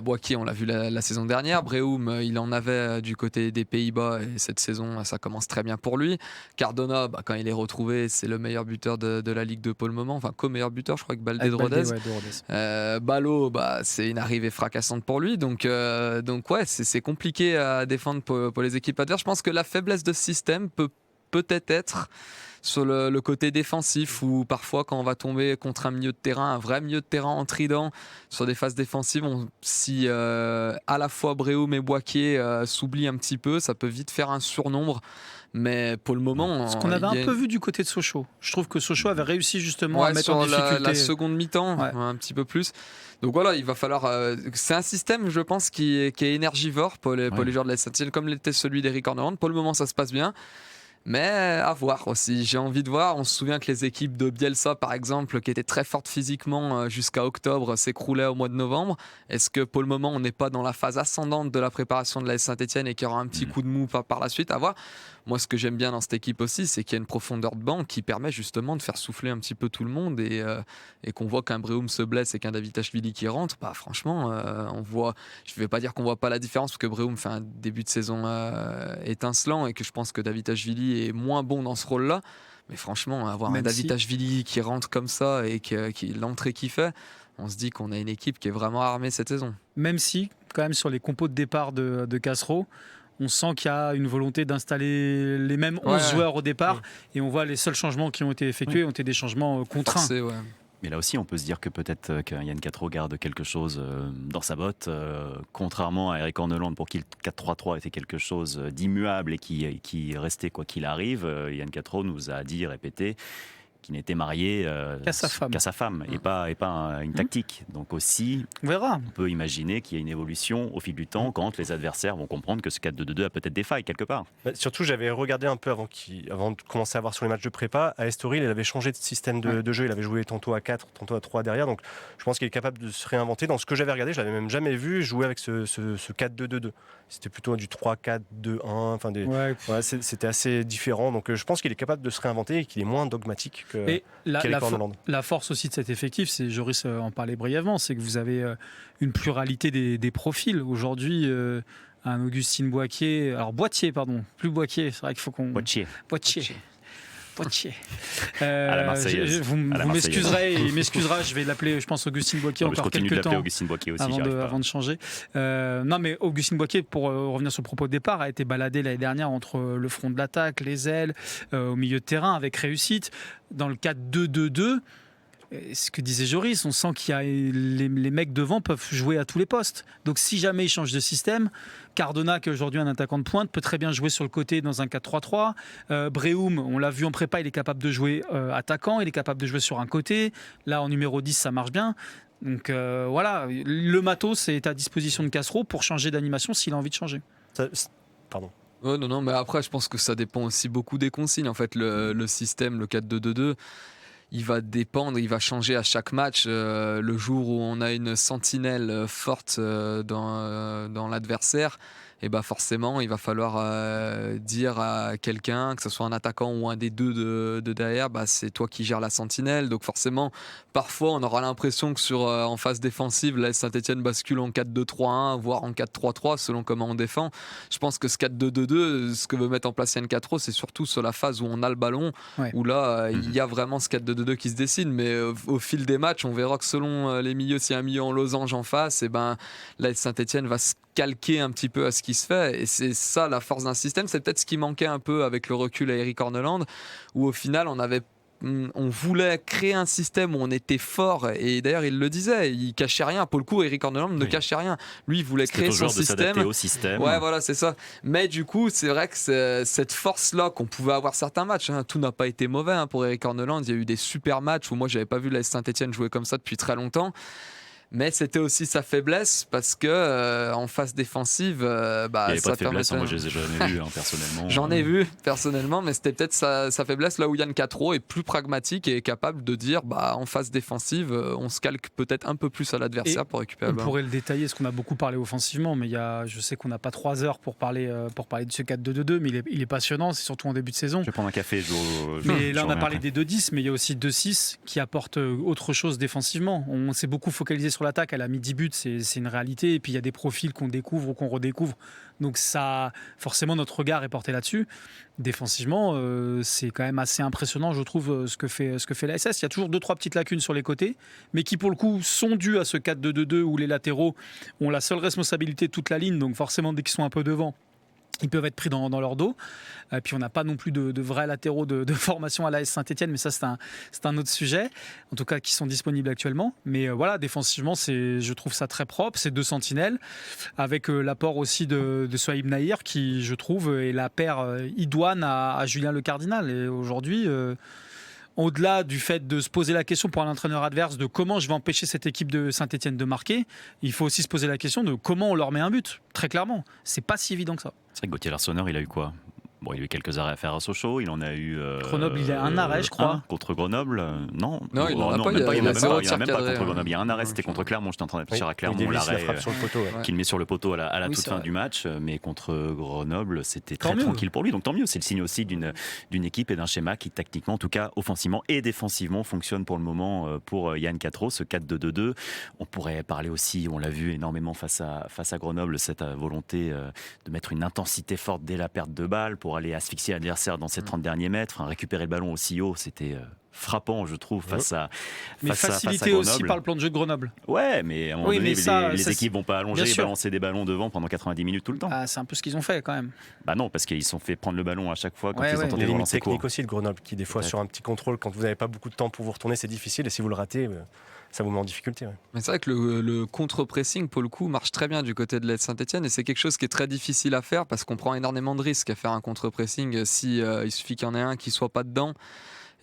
Boaquier, on l'a vu la saison dernière. Breum, il en avait du côté des Pays-Bas, et cette saison, ça commence très bien pour lui. Cardona, quand il est retrouvé, c'est le meilleur buteur de la Ligue 2 pour le moment. Enfin, co-meilleur buteur, je crois que Baldé de Rodez. Ballot, c'est une arrivée fracassante pour lui. Donc ouais, c'est compliqué à défendre pour les équipes adverses. Je pense que la faiblesse de ce système peut-être être sur le côté défensif, où parfois quand on va tomber contre un milieu de terrain, un vrai milieu de terrain en trident sur des phases défensives, si à la fois Breum et Boaquier s'oublient un petit peu, ça peut vite faire un surnombre. Mais pour le moment, ce qu'on avait un peu vu du côté de Sochaux. Je trouve que Sochaux avait réussi justement à mettre en difficulté la seconde mi-temps, un petit peu plus. Donc voilà, il va falloir. C'est un système, je pense, qui est énergivore pour les joueurs de la SNCL, comme l'était celui d'Eric Orneland. Pour le moment, ça se passe bien. Mais à voir aussi, j'ai envie de voir. On se souvient que les équipes de Bielsa, par exemple, qui étaient très fortes physiquement jusqu'à octobre, s'écroulaient au mois de novembre. Est-ce que pour le moment, on n'est pas dans la phase ascendante de la préparation de la Saint-Etienne et qu'il y aura un petit coup de mou par la suite? À voir. Moi, ce que j'aime bien dans cette équipe aussi, c'est qu'il y a une profondeur de banc qui permet justement de faire souffler un petit peu tout le monde, et qu'on voit qu'un Breum se blesse et qu'un Davitashvili qui rentre. Franchement, on voit. Je ne vais pas dire qu'on voit pas la différence, parce que Breum fait un début de saison étincelant, et que je pense que Davitashvili est moins bon dans ce rôle-là. Mais franchement, avoir un Davitashvili qui rentre comme ça et l'entrée qu'il fait, on se dit qu'on a une équipe qui est vraiment armée cette saison. Même si, quand même, sur les compos de départ de Cassereau, on sent qu'il y a une volonté d'installer les mêmes 11 joueurs au départ, et on voit les seuls changements qui ont été effectués ont été des changements contraints. Forcé, Mais là aussi, on peut se dire que peut-être qu'Yann Quattro garde quelque chose dans sa botte, contrairement à Eric Orneland, pour qui le 4-3-3 était quelque chose d'immuable et qui restait quoi qu'il arrive. Yann Quattro nous a dit, répété, qui n'était marié Qu'à sa femme. et pas une tactique. Donc aussi, On verra. on peut imaginer qu'il y a une évolution au fil du temps quand les adversaires vont comprendre que ce 4-2-2 a peut-être des failles quelque part. Surtout, j'avais regardé un peu avant de commencer à voir sur les matchs de prépa. À Estoril, il avait changé de système de jeu. Il avait joué tantôt à 4, tantôt à 3 derrière. Donc je pense qu'il est capable de se réinventer. Dans ce que j'avais regardé, je l'avais même jamais vu jouer avec ce 4-2-2-2. C'était plutôt du 3-4-2-1. Enfin c'était assez différent. Donc je pense qu'il est capable de se réinventer et qu'il est moins dogmatique Et qu'Eric Corneland. la force aussi de cet effectif, c'est, Joris en parlait brièvement, c'est que vous avez une pluralité des profils. Aujourd'hui, un Augustine Boitier, plus Boitier, c'est vrai qu'il faut qu'on... Boitier. À la Marseillaise. Vous m'excuserez, il m'excusera, je vais l'appeler, je pense, Augustine Boitier encore quelques temps Augustine Boitier aussi, avant de changer. Non, mais Augustine Boitier, pour revenir sur le propos de départ, a été baladé l'année dernière entre le front de l'attaque, les ailes, au milieu de terrain avec réussite. Dans le 4-2-2-2, ce que disait Joris, on sent qu'il y a les mecs devant peuvent jouer à tous les postes. Donc si jamais ils changent de système, Cardona, qui est aujourd'hui un attaquant de pointe, peut très bien jouer sur le côté dans un 4-3-3. Brehum, on l'a vu en prépa, il est capable de jouer attaquant, il est capable de jouer sur un côté. Là, en numéro 10, ça marche bien. Donc voilà, le matos est à disposition de Castro pour changer d'animation s'il a envie de changer. Pardon. Ouais, non, mais après, je pense que ça dépend aussi beaucoup des consignes. En fait, le système, le 4-2-2-2, il va dépendre, il va changer à chaque match. Le jour où on a une sentinelle forte dans l'adversaire, et bah forcément, il va falloir dire à quelqu'un, que ce soit un attaquant ou un des deux de derrière, bah c'est toi qui gères la sentinelle. Donc forcément, parfois, on aura l'impression que en phase défensive, l'AS Saint-Etienne bascule en 4-2-3-1, voire en 4-3-3, selon comment on défend. Je pense que ce 4-2-2-2, ce que veut mettre en place Yann Quatreau, c'est surtout sur la phase où on a le ballon, où là, il y a vraiment ce 4-2-2-2 qui se dessine. Mais au fil des matchs, on verra que selon les milieux, s'il y a un milieu en losange en face, et ben l'AS Saint-Etienne va se calquer un petit peu à ce qui se fait, et c'est ça la force d'un système. C'est peut-être ce qui manquait un peu avec le recul à Eric Corneland, où au final on voulait créer un système où on était fort, et d'ailleurs il le disait, il cachait rien. Pour le coup, Eric Corneland ne cachait rien. Lui, il voulait créer son système. Au système. Ouais, voilà, c'est ça. Mais du coup, c'est vrai que cette force-là qu'on pouvait avoir certains matchs, tout n'a pas été mauvais pour Eric Corneland. Il y a eu des super matchs où moi, j'avais pas vu l'AS Saint-Etienne jouer comme ça depuis très longtemps. Mais c'était aussi sa faiblesse parce que en phase défensive, il n'y avait pas ça de faiblesse, permettait... moi je les ai jamais vus personnellement. J'en ai vu personnellement, mais c'était peut-être sa faiblesse, là où Yann Quatreau est plus pragmatique et est capable de dire en phase défensive, on se calque peut-être un peu plus à l'adversaire pour récupérer le ballon. On pourrait le détailler, parce qu'on a beaucoup parlé offensivement, mais je sais qu'on n'a pas 3 heures pour parler de ce 4-2-2-2, mais il est passionnant, c'est surtout en début de saison. Je vais prendre un café. Mais là, on a parlé des 2-10, mais il y a aussi 2-6 qui apportent autre chose défensivement. On s'est beaucoup focalisé sur l'attaque, elle a mis 10 buts, c'est une réalité, et puis il y a des profils qu'on découvre ou qu'on redécouvre, donc ça, forcément notre regard est porté là-dessus. Défensivement, c'est quand même assez impressionnant, je trouve, ce que fait la SS. Il y a toujours 2-3 petites lacunes sur les côtés, mais qui pour le coup sont dues à ce 4-2-2-2 où les latéraux ont la seule responsabilité de toute la ligne, donc forcément dès qu'ils sont un peu devant, ils peuvent être pris dans leur dos. Et puis on n'a pas non plus de vrais latéraux de formation à l'AS Saint-Etienne, mais ça c'est un autre sujet, en tout cas qui sont disponibles actuellement. Mais voilà, défensivement, je trouve ça très propre, c'est 2 sentinelles, avec l'apport aussi de Souhaib Nahir, qui je trouve est la paire idoine à Julien Le Cardinal. Et aujourd'hui... au-delà du fait de se poser la question pour un entraîneur adverse de comment je vais empêcher cette équipe de Saint-Etienne de marquer, il faut aussi se poser la question de comment on leur met un but. Très clairement, c'est pas si évident que ça. C'est vrai que Gauthier Larsonneur, il a eu quoi ? Bon, il a eu quelques arrêts à faire à Sochaux, il en a eu... Grenoble, il a un arrêt, je crois. Contre Grenoble, non. Non, il n'en a pas, il n'y en a même pas cadré, contre Grenoble. Il y a un arrêt, c'était contre Clermont, j'étais en train de réfléchir à Clermont, l'arrêt qu'il met sur le poteau à la toute fin du match, mais contre Grenoble, c'était très tranquille pour lui, donc tant mieux. C'est le signe aussi d'une équipe et d'un schéma qui, tactiquement, en tout cas offensivement et défensivement, fonctionne pour le moment pour Yann Quatreau, ce 4-2-2-2. On pourrait parler aussi, on l'a vu énormément face à Grenoble, cette volonté de mettre une intensité forte dès la perte de balle pour aller asphyxier l'adversaire dans ses 30 derniers mètres, récupérer le ballon aussi haut, c'était frappant, je trouve, face à facilité Grenoble. aussi par le plan de jeu de Grenoble. Ouais, mais à un moment donné, les équipes vont pas allonger et balancer des ballons devant pendant 90 minutes tout le temps. C'est un peu ce qu'ils ont fait quand même. Bah non, parce qu'ils se sont fait prendre le ballon à chaque fois quand ils ont tenté de relancer court. Technique aussi de Grenoble, qui des fois sur un petit contrôle, quand vous n'avez pas beaucoup de temps pour vous retourner, c'est difficile, et si vous le ratez, ça vous met en difficulté. Ouais. Mais c'est vrai que le contre-pressing, pour le coup, marche très bien du côté de l'AS Saint-Etienne, et c'est quelque chose qui est très difficile à faire parce qu'on prend énormément de risques à faire un contre-pressing si il suffit qu'il y en ait un qui soit pas dedans.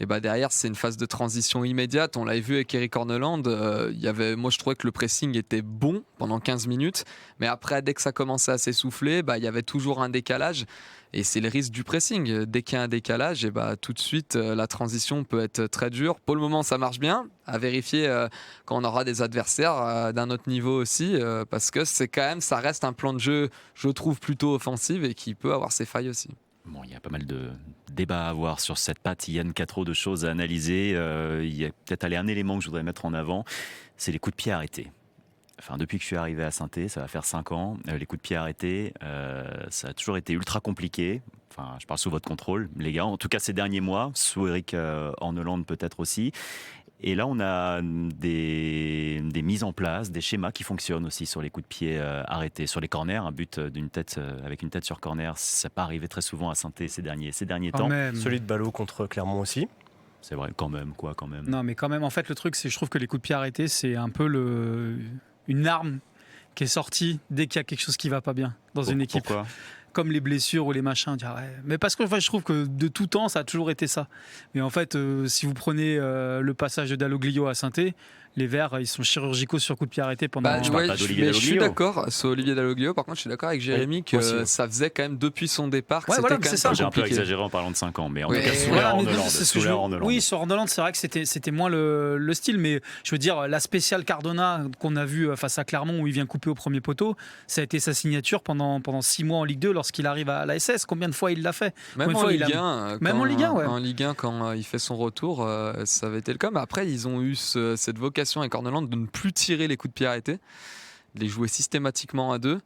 Et derrière, c'est une phase de transition immédiate. On l'avait vu avec Eric Horneland. Moi, je trouvais que le pressing était bon pendant 15 minutes. Mais après, dès que ça commençait à s'essouffler, il y avait toujours un décalage. Et c'est le risque du pressing. Dès qu'il y a un décalage, tout de suite, la transition peut être très dure. Pour le moment, ça marche bien. À vérifier quand on aura des adversaires d'un autre niveau aussi. Parce que ça reste un plan de jeu, je trouve, plutôt offensif et qui peut avoir ses failles aussi. Bon, il y a pas mal de débats à avoir sur cette patte. Yann Quatreau, de choses à analyser. Il y a peut-être un élément que je voudrais mettre en avant, c'est les coups de pied arrêtés. Enfin, depuis que je suis arrivé à Saint-Étienne, ça va faire 5 ans, les coups de pied arrêtés, ça a toujours été ultra compliqué. Enfin, je parle sous votre contrôle, les gars. En tout cas, ces derniers mois, sous Eric Horneland peut-être aussi. Et là, on a des mises en place, des schémas qui fonctionnent aussi sur les coups de pied arrêtés. Sur les corners, un but d'une tête, avec une tête sur corner, ça n'est pas arrivé très souvent à Saint-Étienne ces derniers temps. Même. Celui de Ballot contre Clermont aussi. C'est vrai, quand même. Non, mais quand même, en fait, le truc, c'est je trouve que les coups de pied arrêtés, c'est un peu une arme qui est sortie dès qu'il y a quelque chose qui ne va pas bien dans une équipe. Pourquoi ? Comme les blessures ou les machins. Mais parce que je trouve que de tout temps, ça a toujours été ça. Mais en fait, si vous prenez le passage de Dalloglio à Saint-Étienne, les Verts, ils sont chirurgicaux sur coup de pied arrêté pendant... Je suis d'accord sur Olivier Dalloglio. Par contre, je suis d'accord avec Jérémy que ça faisait quand même depuis son départ que c'était quand même ça. J'ai un peu exagéré en parlant de 5 ans, mais en tout cas, sous l'ère Horneland. Oui, sur Horneland, c'est vrai que c'était moins le style, mais je veux dire, la spéciale Cardona qu'on a vue face à Clermont où il vient couper au premier poteau, ça a été sa signature pendant 6 mois en Ligue 2 lorsqu'il arrive à la SS. Combien de fois il l'a fait? Même en Ligue 1. Même en Ligue 1, ouais. En Ligue 1, quand il fait son retour, ça avait été le cas. Mais après, ils ont eu cette vocation avec Horneland de ne plus tirer les coups de pied arrêtés, de les jouer systématiquement à 2.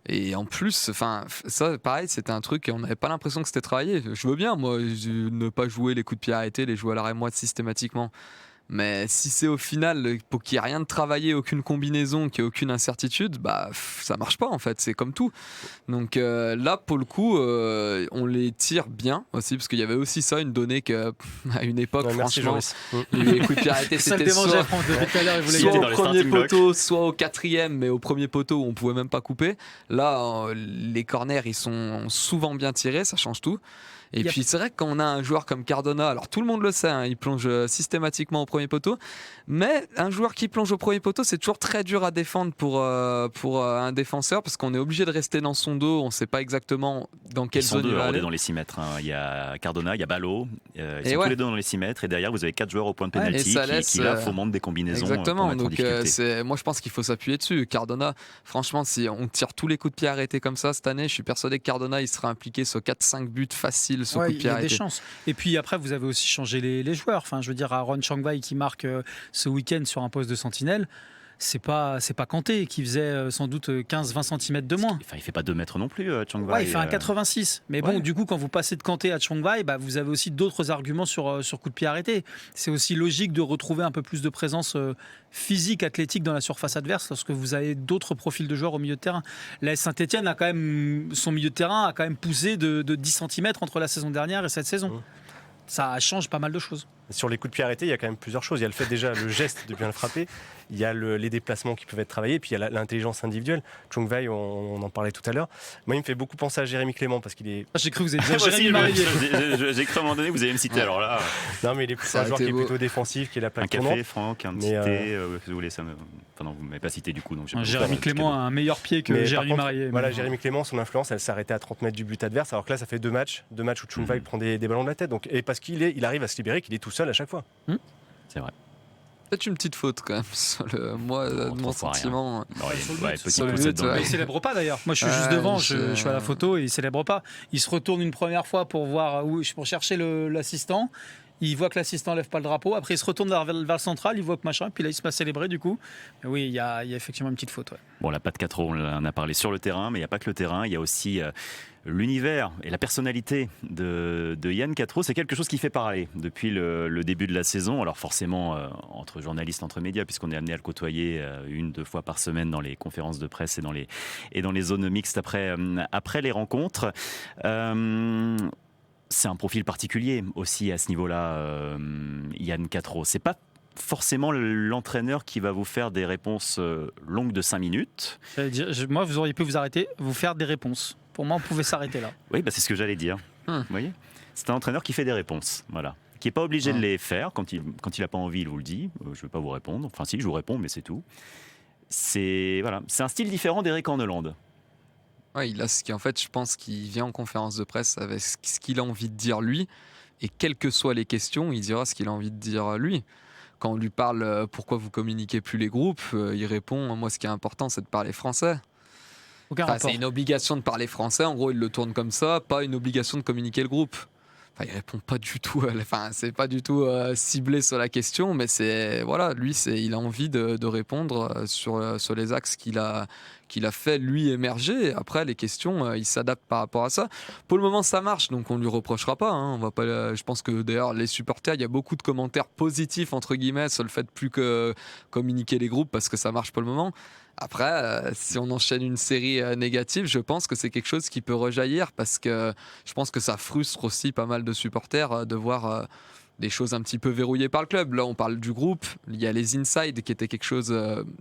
Et en plus, ça, pareil, c'était un truc, on n'avait pas l'impression que c'était travaillé. Je veux bien, moi, ne pas jouer les coups de pied arrêtés, les jouer à l'arrêt moite systématiquement. Mais si c'est au final, pour qu'il n'y ait rien de travaillé, aucune combinaison, qu'il n'y ait aucune incertitude, ça marche pas en fait, c'est comme tout. Donc là, pour le coup, on les tire bien aussi, parce qu'il y avait aussi ça, une donnée qu'à une époque, franchement, les coups de pied arrêtés, c'était soit au premier poteau, soit au 4e, mais au premier poteau, on pouvait même pas couper. Là, les corners, ils sont souvent bien tirés, ça change tout. Et puis c'est vrai que quand on a un joueur comme Cardona, alors tout le monde le sait, il plonge systématiquement au premier poteau, mais un joueur qui plonge au premier poteau, c'est toujours très dur à défendre pour un défenseur, parce qu'on est obligé de rester dans son dos, on ne sait pas exactement dans quelle zone il va aller. Dans les 6 mètres, il y a Cardona, il y a Ballot, ils sont tous les deux dans les 6 mètres, et derrière vous avez 4 joueurs au point de pénalty qui là fomentent des combinaisons. Exactement, donc moi je pense qu'il faut s'appuyer dessus. Cardona, franchement, si on tire tous les coups de pied arrêtés comme ça cette année, je suis persuadé que Cardona il sera impliqué sur 4-5 buts faciles. Il y a des chances. Et puis après, vous avez aussi changé les joueurs. Enfin, je veux dire, Aaron Changwai qui marque ce week-end sur un poste de sentinelle, c'est pas Kanté qui faisait sans doute 15-20 cm de moins. Enfin, il fait pas 2 mètres non plus, Changwai. Ouais, il fait un 86. Mais bon, du coup, quand vous passez de Kanté à Changwai, vous avez aussi d'autres arguments sur coup de pied arrêté. C'est aussi logique de retrouver un peu plus de présence physique, athlétique dans la surface adverse lorsque vous avez d'autres profils de joueurs au milieu de terrain. Là, Saint-Étienne a quand même, son milieu de terrain a quand même poussé de 10 cm entre la saison dernière et cette saison. Ça change pas mal de choses. Sur les coups de pied arrêtés, il y a quand même plusieurs choses. Il y a le fait déjà, le geste de bien le frapper. Il y a les déplacements qui peuvent être travaillés. Puis il y a l'intelligence individuelle. Chongwei, on en parlait tout à l'heure. Moi, il me fait beaucoup penser à Jérémy Clément parce qu'il est... J'ai cru que vous alliez dire Jérémy Marié. J'ai cru à un moment donné, vous allez me citer. Alors là... Non, mais il est plus un joueur qui est plutôt défensif, qui est la plaque tournante. Un café, Franck, un petit thé. Vous voulez ça me... Enfin non, vous ne m'avez pas cité du coup. Donc Jérémy Clément a un meilleur pied que Jérémy Marié. Voilà, Jérémy Clément, son influence, elle s'arrêtait à 30 mètres du but adverse. Alors que là, ça fait 2 matchs où Chongwei prend des ballons de la tête. Donc, et parce qu'il arrive à se libérer, qu'il est tout seul à chaque fois. C'est vrai. Peut-être une petite faute quand même sur mon sentiment. Il célèbre pas d'ailleurs. Moi je suis juste devant, je suis à la photo et il célèbre pas. Il se retourne une première fois pour chercher l'assistant. Il voit que l'assistant lève pas le drapeau. Après, il se retourne vers le central. Il voit que machin. Puis là, il se met à célébrer du coup. Mais oui, il y a effectivement une petite faute. Ouais. Bon, la patte 4, on en a parlé sur le terrain, mais il n'y a pas que le terrain. Il y a aussi l'univers et la personnalité de Yann Quatreau. C'est quelque chose qui fait parler depuis le début de la saison. Alors forcément, entre journalistes, entre médias, puisqu'on est amené à le côtoyer 1-2 fois par semaine dans les conférences de presse et dans les zones mixtes après les rencontres. C'est un profil particulier aussi à ce niveau-là, Yann Quatreau. C'est pas forcément l'entraîneur qui va vous faire des réponses longues de 5 minutes. Moi, vous auriez pu vous arrêter, vous faire des réponses. Pour moi, on pouvait s'arrêter là. Oui, c'est ce que j'allais dire. Vous voyez, c'est un entraîneur qui fait des réponses. Voilà. qui n'est pas obligé de les faire. Quand il n'a pas envie, il vous le dit. Je ne vais pas vous répondre. Enfin, si, je vous réponds, mais c'est tout. C'est un style différent d'Eric Orneland. Ouais, il a ce qui, en fait, je pense qu'il vient en conférence de presse avec ce qu'il a envie de dire lui. Et quelles que soient les questions, il dira ce qu'il a envie de dire lui. Quand on lui parle pourquoi vous communiquez plus les groupes, il répond moi ce qui est important c'est de parler français. C'est une obligation de parler français, en gros il le tourne comme ça, pas une obligation de communiquer le groupe. Enfin, il répond pas du tout, c'est pas du tout ciblé sur la question, mais il a envie de répondre sur les axes qu'il a fait lui émerger. Après les questions, il s'adapte par rapport à ça. Pour le moment ça marche, donc on lui reprochera pas. On va pas. Je pense que d'ailleurs les supporters, il y a beaucoup de commentaires positifs entre guillemets sur le fait de plus que communiquer les groupes parce que ça marche pour le moment. Après, si on enchaîne une série négative, je pense que c'est quelque chose qui peut rejaillir parce que je pense que ça frustre aussi pas mal de supporters de voir des choses un petit peu verrouillées par le club. Là, on parle du groupe. Il y a les inside qui étaient quelque chose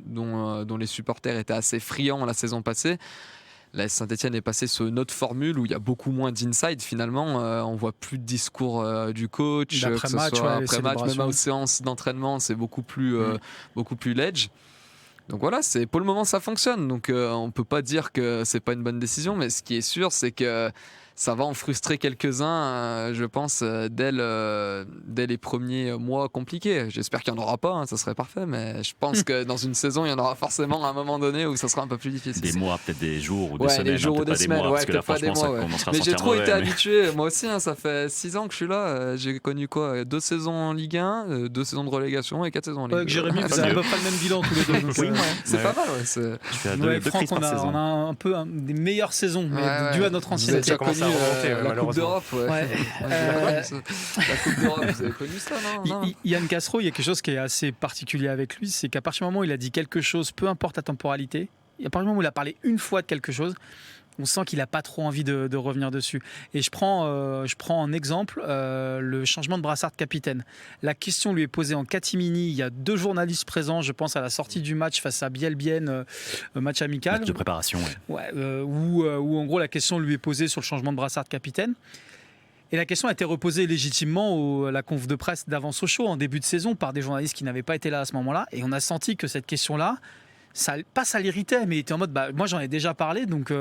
dont les supporters étaient assez friands la saison passée. La Saint-Etienne est passé sur une autre formule où il y a beaucoup moins d'inside finalement. On voit plus de discours du coach. Après-match, même aux séances d'entraînement, c'est beaucoup plus ledge. Donc voilà, pour le moment ça fonctionne. Donc on peut pas dire que c'est pas une bonne décision, mais ce qui est sûr, c'est que ça va en frustrer quelques-uns, je pense, dès les premiers mois compliqués. J'espère qu'il n'y en aura pas, ça serait parfait, mais je pense que dans une saison, il y en aura forcément à un moment donné où ça sera un peu plus difficile. Des mois, peut-être des jours ou des semaines. Des jours ou des semaines, parce que là, franchement, ça commencera à sentir mauvais. Mais j'ai trop été habitué, moi aussi, ça fait 6 ans que je suis là. J'ai connu 2 saisons en Ligue 1, 2 saisons de relégation et 4 saisons en Ligue 2. Avec Jérémy, vous avez à peu près le même bilan tous les deux. Donc, c'est pas mal, Je suis à avec deux Franck, crises par saison. on a un peu des meilleures saisons, mais dû à notre ancienneté. La Coupe d'Europe, la Coupe d'Europe, vous avez connu ça, non Yann Castro, il y a quelque chose qui est assez particulier avec lui, c'est qu'à partir du moment où il a dit quelque chose, peu importe la temporalité, à partir du moment où il a parlé une fois de quelque chose, on sent qu'il n'a pas trop envie de revenir dessus. Et je prends en exemple le changement de brassard de capitaine. La question lui est posée en catimini. Il y a 2 journalistes présents, je pense, à la sortie du match face à Bielbienne, match amical. Match de préparation, où en gros la question lui est posée sur le changement de brassard de capitaine. Et la question a été reposée légitimement à la conf de presse d'avant Sochaux en début de saison par des journalistes qui n'avaient pas été là à ce moment-là. Et on a senti que cette question-là, ça l'irritait, mais il était en mode moi j'en ai déjà parlé, donc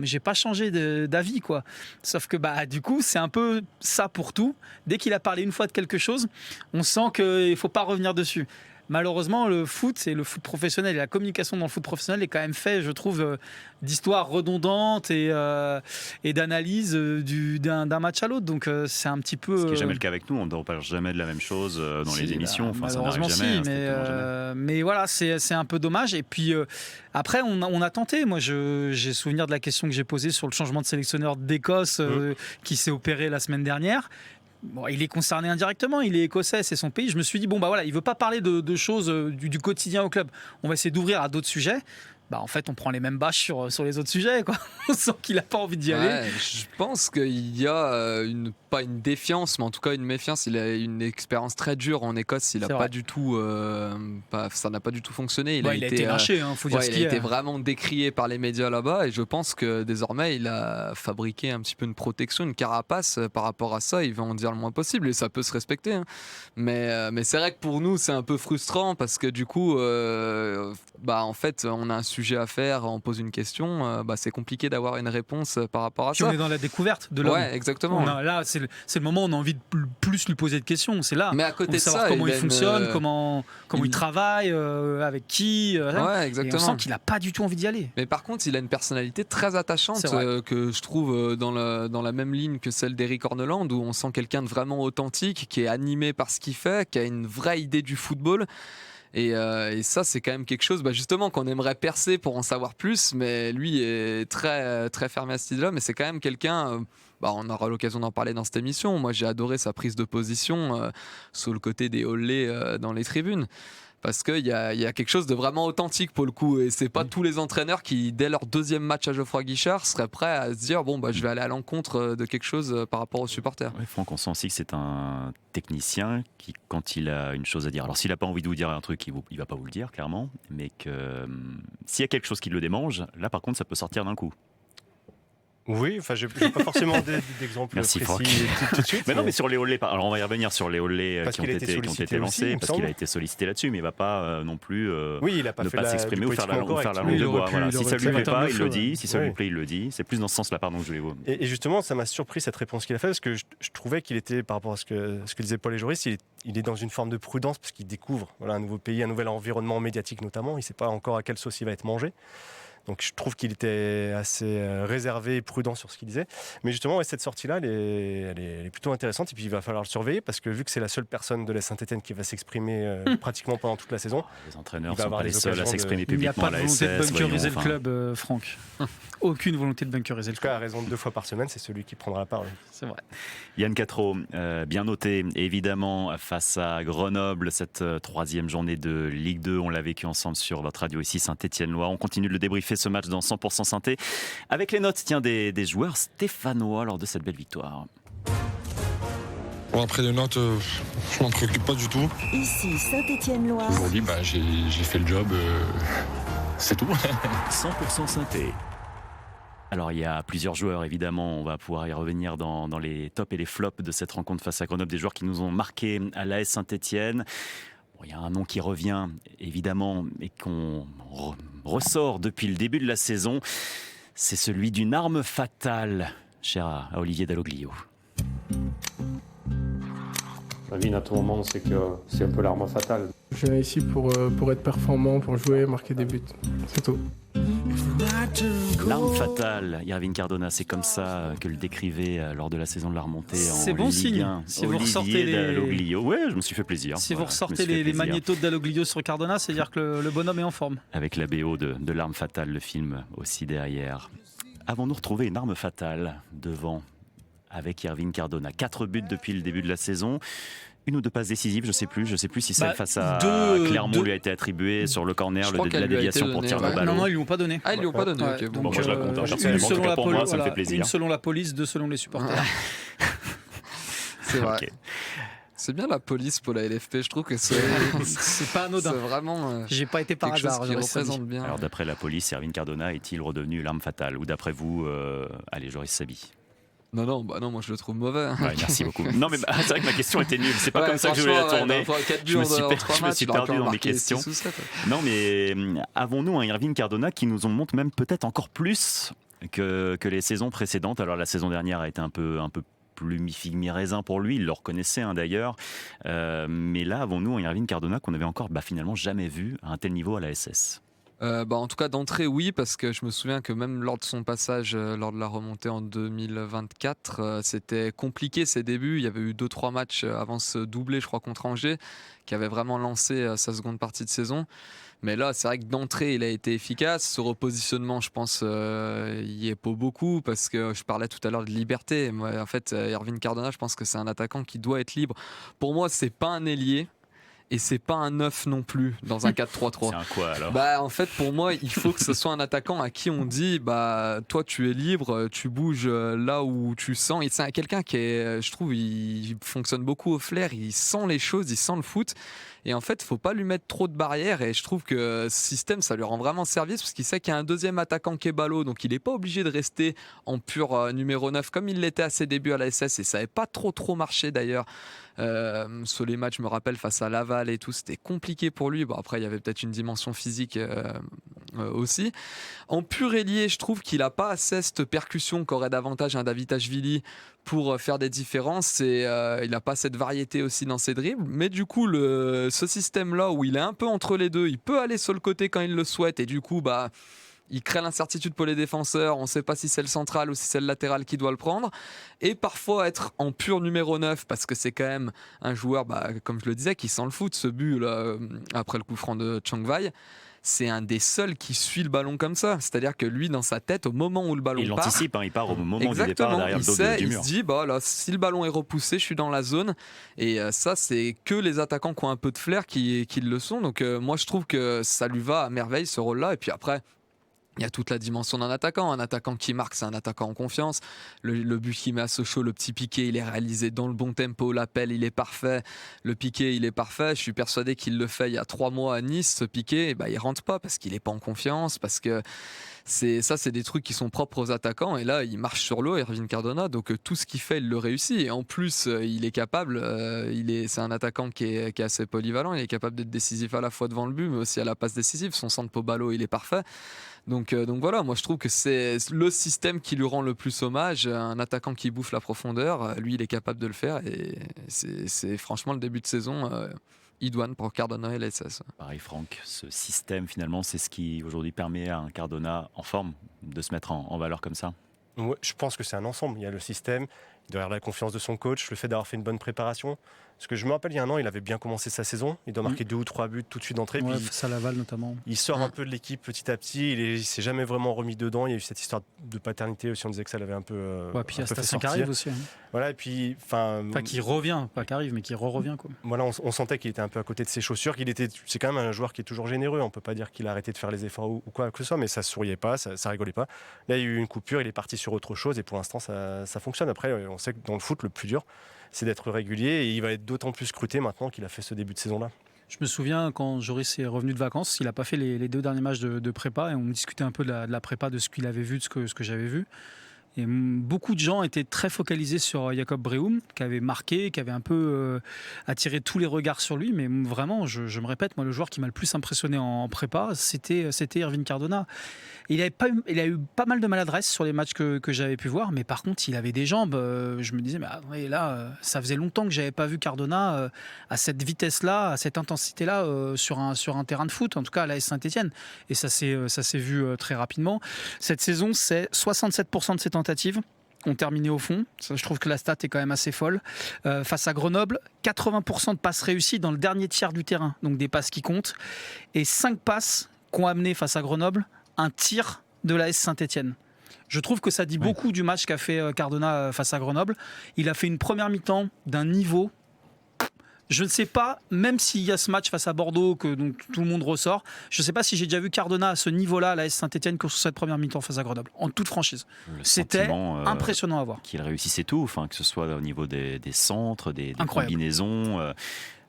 j'ai pas changé d'avis, quoi. Sauf que du coup c'est un peu ça pour tout. Dès qu'il a parlé une fois de quelque chose, on sent qu'il faut pas revenir dessus. Malheureusement, le foot, c'est le foot professionnel et la communication dans le foot professionnel est quand même fait, je trouve, d'histoires redondantes et d'analyse d'un match à l'autre. Donc c'est un petit peu. Ce qui n'est jamais le cas avec nous, on ne reparle jamais de la même chose dans les émissions. Enfin, malheureusement, ça n'arrive jamais. Mais voilà, c'est un peu dommage. Et puis après, on a tenté. Moi, j'ai souvenir de la question que j'ai posée sur le changement de sélectionneur d'Écosse qui s'est opéré la semaine dernière. Bon, il est concerné indirectement, il est écossais, c'est son pays. Je me suis dit, il veut pas parler de choses du quotidien au club. On va essayer d'ouvrir à d'autres sujets. En fait, on prend les mêmes bâches sur les autres sujets, quoi. On sent qu'il n'a pas envie d'y aller. Je pense qu'il y a pas une défiance, mais en tout cas une méfiance. Il a une expérience très dure en Écosse. Il a pas du tout, ça n'a pas du tout fonctionné. Il a été lynché, faut dire ce qu'il y a. Il a été vraiment décrié par les médias là-bas, et je pense que désormais, il a fabriqué un petit peu une protection, une carapace par rapport à ça. Il va en dire le moins possible, et ça peut se respecter. Mais c'est vrai que pour nous, c'est un peu frustrant parce que du coup, en fait, on a un sujet à faire, on pose une question, c'est compliqué d'avoir une réponse par rapport à ça. On est dans la découverte de l'homme. Ouais, exactement. Là, c'est le moment où on a envie de plus lui poser de questions. C'est là. Mais à côté de savoir ça, comment il fonctionne, comment il travaille, avec qui. Exactement. Et on sent qu'il n'a pas du tout envie d'y aller. Mais par contre, il a une personnalité très attachante que je trouve dans la même ligne que celle d'Eric Orneland, où on sent quelqu'un de vraiment authentique, qui est animé par ce qu'il fait, qui a une vraie idée du football. Et ça, c'est quand même quelque chose justement qu'on aimerait percer pour en savoir plus, mais lui est très, très fermé à cette idée-là. Mais c'est quand même quelqu'un, on aura l'occasion d'en parler dans cette émission. Moi, j'ai adoré sa prise de position sur le côté des Holley dans les tribunes. Parce qu'il y a quelque chose de vraiment authentique pour le coup. Et c'est pas tous les entraîneurs qui, dès leur 2e match à Geoffroy Guichard, seraient prêts à se dire je vais aller à l'encontre de quelque chose par rapport aux supporters. Ouais, Franck, on sent aussi que c'est un technicien qui, quand il a une chose à dire, alors s'il n'a pas envie de vous dire un truc, il va pas vous le dire clairement, mais que s'il y a quelque chose qui le démange, là par contre ça peut sortir d'un coup. Oui, enfin, j'ai pas forcément d'exemple Merci, précis tout de suite. Mais non, mais sur les Olé, alors on va y revenir sur les Olé Parce qui ont qu'il a été été sollicité lancés, aussi, il me parce qu'il a semble. été sollicité là-dessus, mais il ne va pas non plus Oui, il a pas ne fait pas du s'exprimer ou faire la politiquement correct. langue Oui, il de aurait bois. pu- Voilà. il Si aurait ça pu lui plaît faire pas, un il feu, le dit. ouais. Si ça lui Oui. plaît, il le dit. C'est plus dans ce sens-là, pardon, que je voulais vous. Et justement, ça m'a surpris cette réponse qu'il a faite parce que je trouvais qu'il était, par rapport à ce que disait Paul et Joris, il est dans une forme de prudence parce qu'il découvre un nouveau pays, un nouvel environnement médiatique notamment. Il ne sait pas encore à quelle sauce il va être mangé. Donc je trouve qu'il était assez réservé et prudent sur ce qu'il disait. Mais justement, cette sortie-là, elle est plutôt intéressante. Et puis il va falloir le surveiller parce que vu que c'est la seule personne de la Saint-Etienne qui va s'exprimer pratiquement pendant toute la saison, Les entraîneurs Il ne va sont avoir pas les les seuls à occasions s'exprimer Il n'y a publiquement pas à de la volonté de SS. bunkeriser voyons, le enfin. club, Franck. Aucune volonté de bunkeriser en le tout cas club. à raison de 2 fois par semaine, c'est celui qui prendra la parole. C'est vrai. Yann Quatreau, bien noté évidemment face à Grenoble, cette 3e journée de Ligue 2. On l'a vécu ensemble sur votre radio ici, Saint-Étienne-Loire. On continue de le débriefer ce match dans 100% Sainté avec les notes des joueurs stéphanois lors de cette belle victoire. Bon, après les notes, je m'en préoccupe pas du tout. Ici Saint-Étienne-Loire. Aujourd'hui, j'ai fait le job, c'est tout. 100% Sainté. Alors il y a plusieurs joueurs évidemment, on va pouvoir y revenir dans les tops et les flops de cette rencontre face à Grenoble, des joueurs qui nous ont marqué à l'AS Saint-Étienne. Bon, il y a un nom qui revient évidemment et qu'on ressort depuis le début de la saison, c'est celui d'une arme fatale, cher à Olivier Dalloglio. La vie, à tout moment, c'est que c'est un peu l'arme fatale. Je viens ici pour être performant, pour jouer, marquer des buts. C'est tout. L'arme fatale, Irvine Cardona, c'est comme ça que le décrivait lors de la saison de la remontée en C'est bon Ligue signe. 1. Si vous Olivier ressortez les- Dalloglio. Ouais, je me suis fait plaisir. Si vous Voilà, je me ressortez suis fait les plaisir. magnétos de Dalloglio sur Cardona, c'est-à-dire que le bonhomme est en forme. Avec la BO de l'arme fatale, le film aussi derrière. Avons-nous retrouvé une arme fatale devant avec Irvine Cardona? 4 buts depuis le début de la saison. 1 ou 2 passes décisives, je sais plus si celle face à Clermont lui a été attribuée sur le corner, Je crois la qu'elle lui a été déviation pour donnée, tirer ouais. le ballon. Non, ils lui ont pas donné. Ah, ils lui ont pas donné. Ouais, ok, bon. Bon, moi je la compte, hein, une personnellement, en tout selon cas la pour moi, police, ça me fait voilà, plaisir. une selon la police, 2 selon les supporters. C'est vrai. Ok. C'est bien la police pour la LFP, je trouve que c'est C'est pas anodin. c'est vraiment J'ai pas été par quelque chose hasard. qui Joris Sabi. représente bien. Alors d'après la police, Irvine Cardona est-il redevenu l'arme fatale? Ou d'après vous, allez, Joris Sabi? Non, moi je le trouve mauvais. Ouais, merci beaucoup. Non mais c'est vrai que ma question était nulle, c'est pas Ouais, comme ça que je voulais la franchement, tourner. ouais, 4 buts Je me en suis 3 je me matchs, suis il aurait perdu pu en dans mes marquer questions. 6 ou 7. Non mais avons-nous un Irvine Cardona qui nous en montre même peut-être encore plus que les saisons précédentes? Alors la saison dernière a été un peu plus mi-figue mi-raisin pour lui, il le reconnaissait d'ailleurs. Mais là, avons-nous un Irvine Cardona qu'on n'avait encore finalement jamais vu à un tel niveau à la SS? En tout cas d'entrée oui, parce que je me souviens que même lors de son passage lors de la remontée en 2024 c'était compliqué ses débuts. Il y avait eu 2-3 matchs avant ce doublé, je crois, contre Angers, qui avait vraiment lancé sa seconde partie de saison. Mais là, c'est vrai que d'entrée, il a été efficace. Ce repositionnement, je pense, y est pas beaucoup, parce que je parlais tout à l'heure de liberté. Moi, en fait, Irvine Cardona, je pense que c'est un attaquant qui doit être libre. Pour moi, c'est pas un ailier. Et c'est pas un 9 non plus dans un 4-3-3. C'est un quoi alors? En fait, pour moi, il faut que ce soit un attaquant à qui on dit toi, tu es libre, tu bouges là où tu sens. C'est quelqu'un qui est, je trouve, il fonctionne beaucoup au flair, il sent les choses, il sent le foot. Et en fait, il faut pas lui mettre trop de barrières. Et je trouve que ce système, ça lui rend vraiment service parce qu'il sait qu'il y a un deuxième attaquant qui est Ballot. Donc, il n'est pas obligé de rester en pur numéro 9 comme il l'était à ses débuts à la SS. Et ça n'avait pas trop marché d'ailleurs. Sur les matchs, je me rappelle, face à Laval et tout, c'était compliqué pour lui. Bon, après, il y avait peut-être une dimension physique aussi. En pur ailier, je trouve qu'il n'a pas assez cette percussion qu'aurait davantage un Davidashvili pour faire des différences. Et il n'a pas cette variété aussi dans ses dribbles. Mais du coup, ce système-là où il est un peu entre les deux, il peut aller sur le côté quand il le souhaite. Et du coup, il crée l'incertitude pour les défenseurs. On ne sait pas si c'est le central ou si c'est le latéral qui doit le prendre. Et parfois être en pur numéro 9, parce que c'est quand même un joueur, comme je le disais, qui sent le foot. Ce but là, après le coup franc de Changwai, c'est un des seuls qui suit le ballon comme ça. C'est-à-dire que lui, dans sa tête, au moment où le ballon part... Il anticipe, il part au moment Exactement, du départ derrière le dos du mur. Il se dit, si le ballon est repoussé, je suis dans la zone. Et ça, c'est que les attaquants qui ont un peu de flair qui le sont. Donc moi, je trouve que ça lui va à merveille, ce rôle-là. Et puis après... Il y a toute la dimension d'un attaquant. Un attaquant qui marque, c'est un attaquant en confiance. Le but qu'il met à Sochaux, le petit piqué, il est réalisé dans le bon tempo. L'appel, il est parfait. Le piqué, il est parfait. Je suis persuadé qu'il le fait il y a 3 mois à Nice. Ce piqué, il rentre pas parce qu'il est pas en confiance, parce que c'est des trucs qui sont propres aux attaquants. Et là, il marche sur l'eau, Irvine Cardona. Donc tout ce qu'il fait, il le réussit. Et en plus, il est capable. C'est un attaquant qui est assez polyvalent. Il est capable d'être décisif à la fois devant le but, mais aussi à la passe décisive. Son centre Pobalo, il est parfait. Donc voilà, moi je trouve que c'est le système qui lui rend le plus hommage. Un attaquant qui bouffe la profondeur, lui il est capable de le faire. Et c'est franchement le début de saison idoine pour Cardona et la SS. Pareil Franck, ce système finalement c'est ce qui aujourd'hui permet à un Cardona en forme de se mettre en valeur comme ça. Ouais, je pense que c'est un ensemble. Il y a le système, il doit avoir la confiance de son coach, le fait d'avoir fait une bonne préparation. Parce que je me rappelle, il y a un an, il avait bien commencé sa saison. Il doit marquer 2 ou 3 buts tout de suite d'entrée. Ouais, puis face à Laval notamment. il sort un peu de l'équipe petit à petit. Il s'est jamais vraiment remis dedans. Il y a eu cette histoire de paternité aussi. On disait que ça l'avait un peu. Ouais, puis il y a fait Stassin qui sortir. arrive aussi. Hein. Voilà, et puis. Enfin, qui revient, pas qui arrive, mais qui revient quoi. Voilà, on sentait qu'il était un peu à côté de ses chaussures. C'est quand même un joueur qui est toujours généreux. On peut pas dire qu'il a arrêté de faire les efforts ou quoi que ce soit, mais ça souriait pas, ça rigolait pas. Là, il y a eu une coupure. Il est parti sur autre chose, et pour l'instant, ça fonctionne. Après, on sait que dans le foot, le plus dur, c'est d'être régulier, et il va être d'autant plus scruté maintenant qu'il a fait ce début de saison-là. Je me souviens quand Joris est revenu de vacances, il n'a pas fait les 2 derniers matchs de prépa, et on discutait un peu de la prépa, de ce qu'il avait vu, de ce que j'avais vu. Et beaucoup de gens étaient très focalisés sur Jacob Brehum, qui avait marqué, qui avait un peu attiré tous les regards sur lui. Mais vraiment, je me répète, moi, le joueur qui m'a le plus impressionné en prépa, c'était Irvine Cardona. Il a eu pas mal de maladresse sur les matchs que j'avais pu voir, mais par contre, il avait des jambes. Je me disais, mais là, ça faisait longtemps que j'avais pas vu Cardona à cette vitesse-là, à cette intensité-là sur un terrain de foot, en tout cas à l'AS Saint-Etienne. Et ça s'est vu très rapidement. Cette saison, c'est 67% de ses tentatives ont terminé au fond. Ça, je trouve que la stat est quand même assez folle. Face à Grenoble, 80% de passes réussies dans le dernier tiers du terrain, donc des passes qui comptent. Et 5 passes qu'ont amené face à Grenoble un tir de l'AS Saint-Etienne. Je trouve que ça dit beaucoup du match qu'a fait Cardona face à Grenoble. Il a fait une première mi-temps d'un niveau. Je ne sais pas, même s'il y a ce match face à Bordeaux que donc, tout le monde ressort, je ne sais pas si j'ai déjà vu Cardona à ce niveau-là à l'AS Saint-Etienne que sur cette première mi-temps face à Grenoble, en toute franchise. C'était impressionnant à voir. Qu'il réussissait tout, que ce soit au niveau des centres, des combinaisons.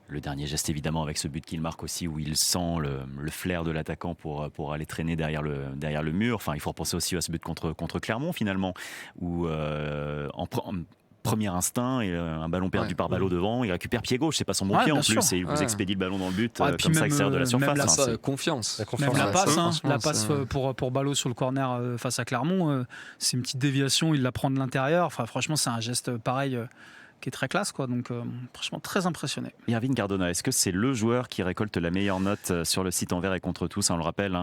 Le dernier geste évidemment avec ce but qu'il marque aussi où il sent le flair de l'attaquant pour aller traîner derrière le mur. Il faut repenser aussi à ce but contre Clermont finalement où en premier instinct et un ballon perdu par Ballot devant, il récupère pied gauche, c'est pas son bon pied en plus et il vous expédie le ballon dans le but comme ça extérieur de la surface. Confiance. Même la passe pour Ballot sur le corner face à Clermont, c'est une petite déviation, il la prend de l'intérieur. Franchement, c'est un geste pareil qui est très classe, quoi. Donc franchement très impressionné. Irvine Cardona, est-ce que c'est le joueur qui récolte la meilleure note sur le site Envers et contre tous, on le rappelle,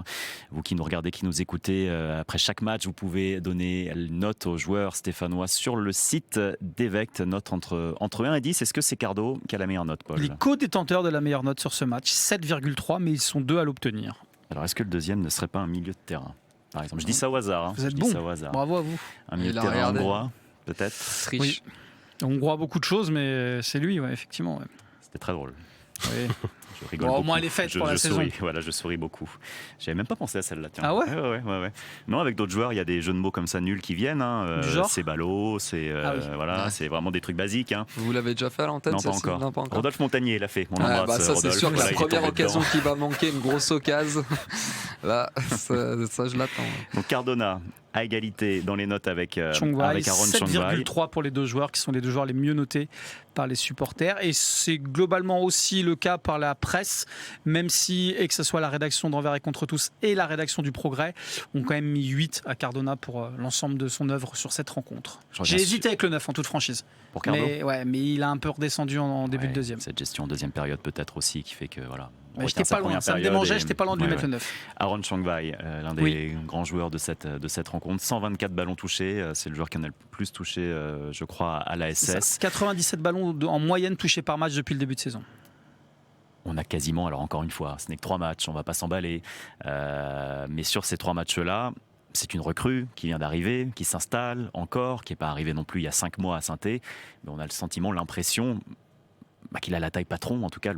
vous qui nous regardez, qui nous écoutez, après chaque match vous pouvez donner une note aux joueurs stéphanois sur le site d'Evect, note entre 1 et 10. Est-ce que c'est Cardo qui a la meilleure note, Paul? Il est co-détenteur de la meilleure note sur ce match, 7,3, mais ils sont 2 à l'obtenir. Alors est-ce que le deuxième ne serait pas un milieu de terrain, par exemple? Je dis ça au hasard. Vous êtes bon, bravo à vous. Un milieu de terrain hongrois, peut-être? Oui. Hongrois beaucoup de choses, mais c'est lui, effectivement. Ouais. C'était très drôle. Oui. Je rigole beaucoup. Au moins elle est faite pour la saison. Voilà, je souris beaucoup. J'avais même pas pensé à celle-là. Tiens. Ah ouais, ouais. Non, avec d'autres joueurs, il y a des jeux de mots comme ça nuls qui viennent. Du genre c'est ballot, c'est c'est vraiment des trucs basiques. Vous l'avez déjà fait à l'antenne? Non, pas encore. Rodolphe Montagnier l'a fait. On embrasse ça, Rodolphe. C'est sûr que la première occasion qui va manquer, une grosse occasion. Là, ça je l'attends. Donc Cardona à égalité dans les notes avec Aaron Chongwai. 7,3 pour les 2 joueurs qui sont les 2 joueurs les mieux notés par les supporters, et c'est globalement aussi le cas par la presse, même si, et que ce soit la rédaction d'Envers et contre tous et la rédaction du Progrès, ont quand même mis 8 à Cardona pour l'ensemble de son œuvre sur cette rencontre. J'ai hésité avec le 9 en toute franchise. Pour Cardo. Mais il a un peu redescendu en début de deuxième. Cette gestion deuxième période peut-être aussi qui fait que voilà. J'étais pas loin, ça me démangeait, j'étais pas loin de lui mettre le 9. Aaron Chongwai, l'un des grands joueurs de cette rencontre, 124 ballons touchés, c'est le joueur qui en a le plus touché, je crois, à la SS. 97 ballons en moyenne touchés par match depuis le début de saison. On a quasiment, alors encore une fois, ce n'est que 3 matchs, on ne va pas s'emballer, mais sur ces 3 matchs-là, c'est une recrue qui vient d'arriver, qui s'installe encore, qui n'est pas arrivée non plus il y a 5 mois à Saint-Étienne, mais on a le sentiment, l'impression qu'il a la taille patron, en tout cas.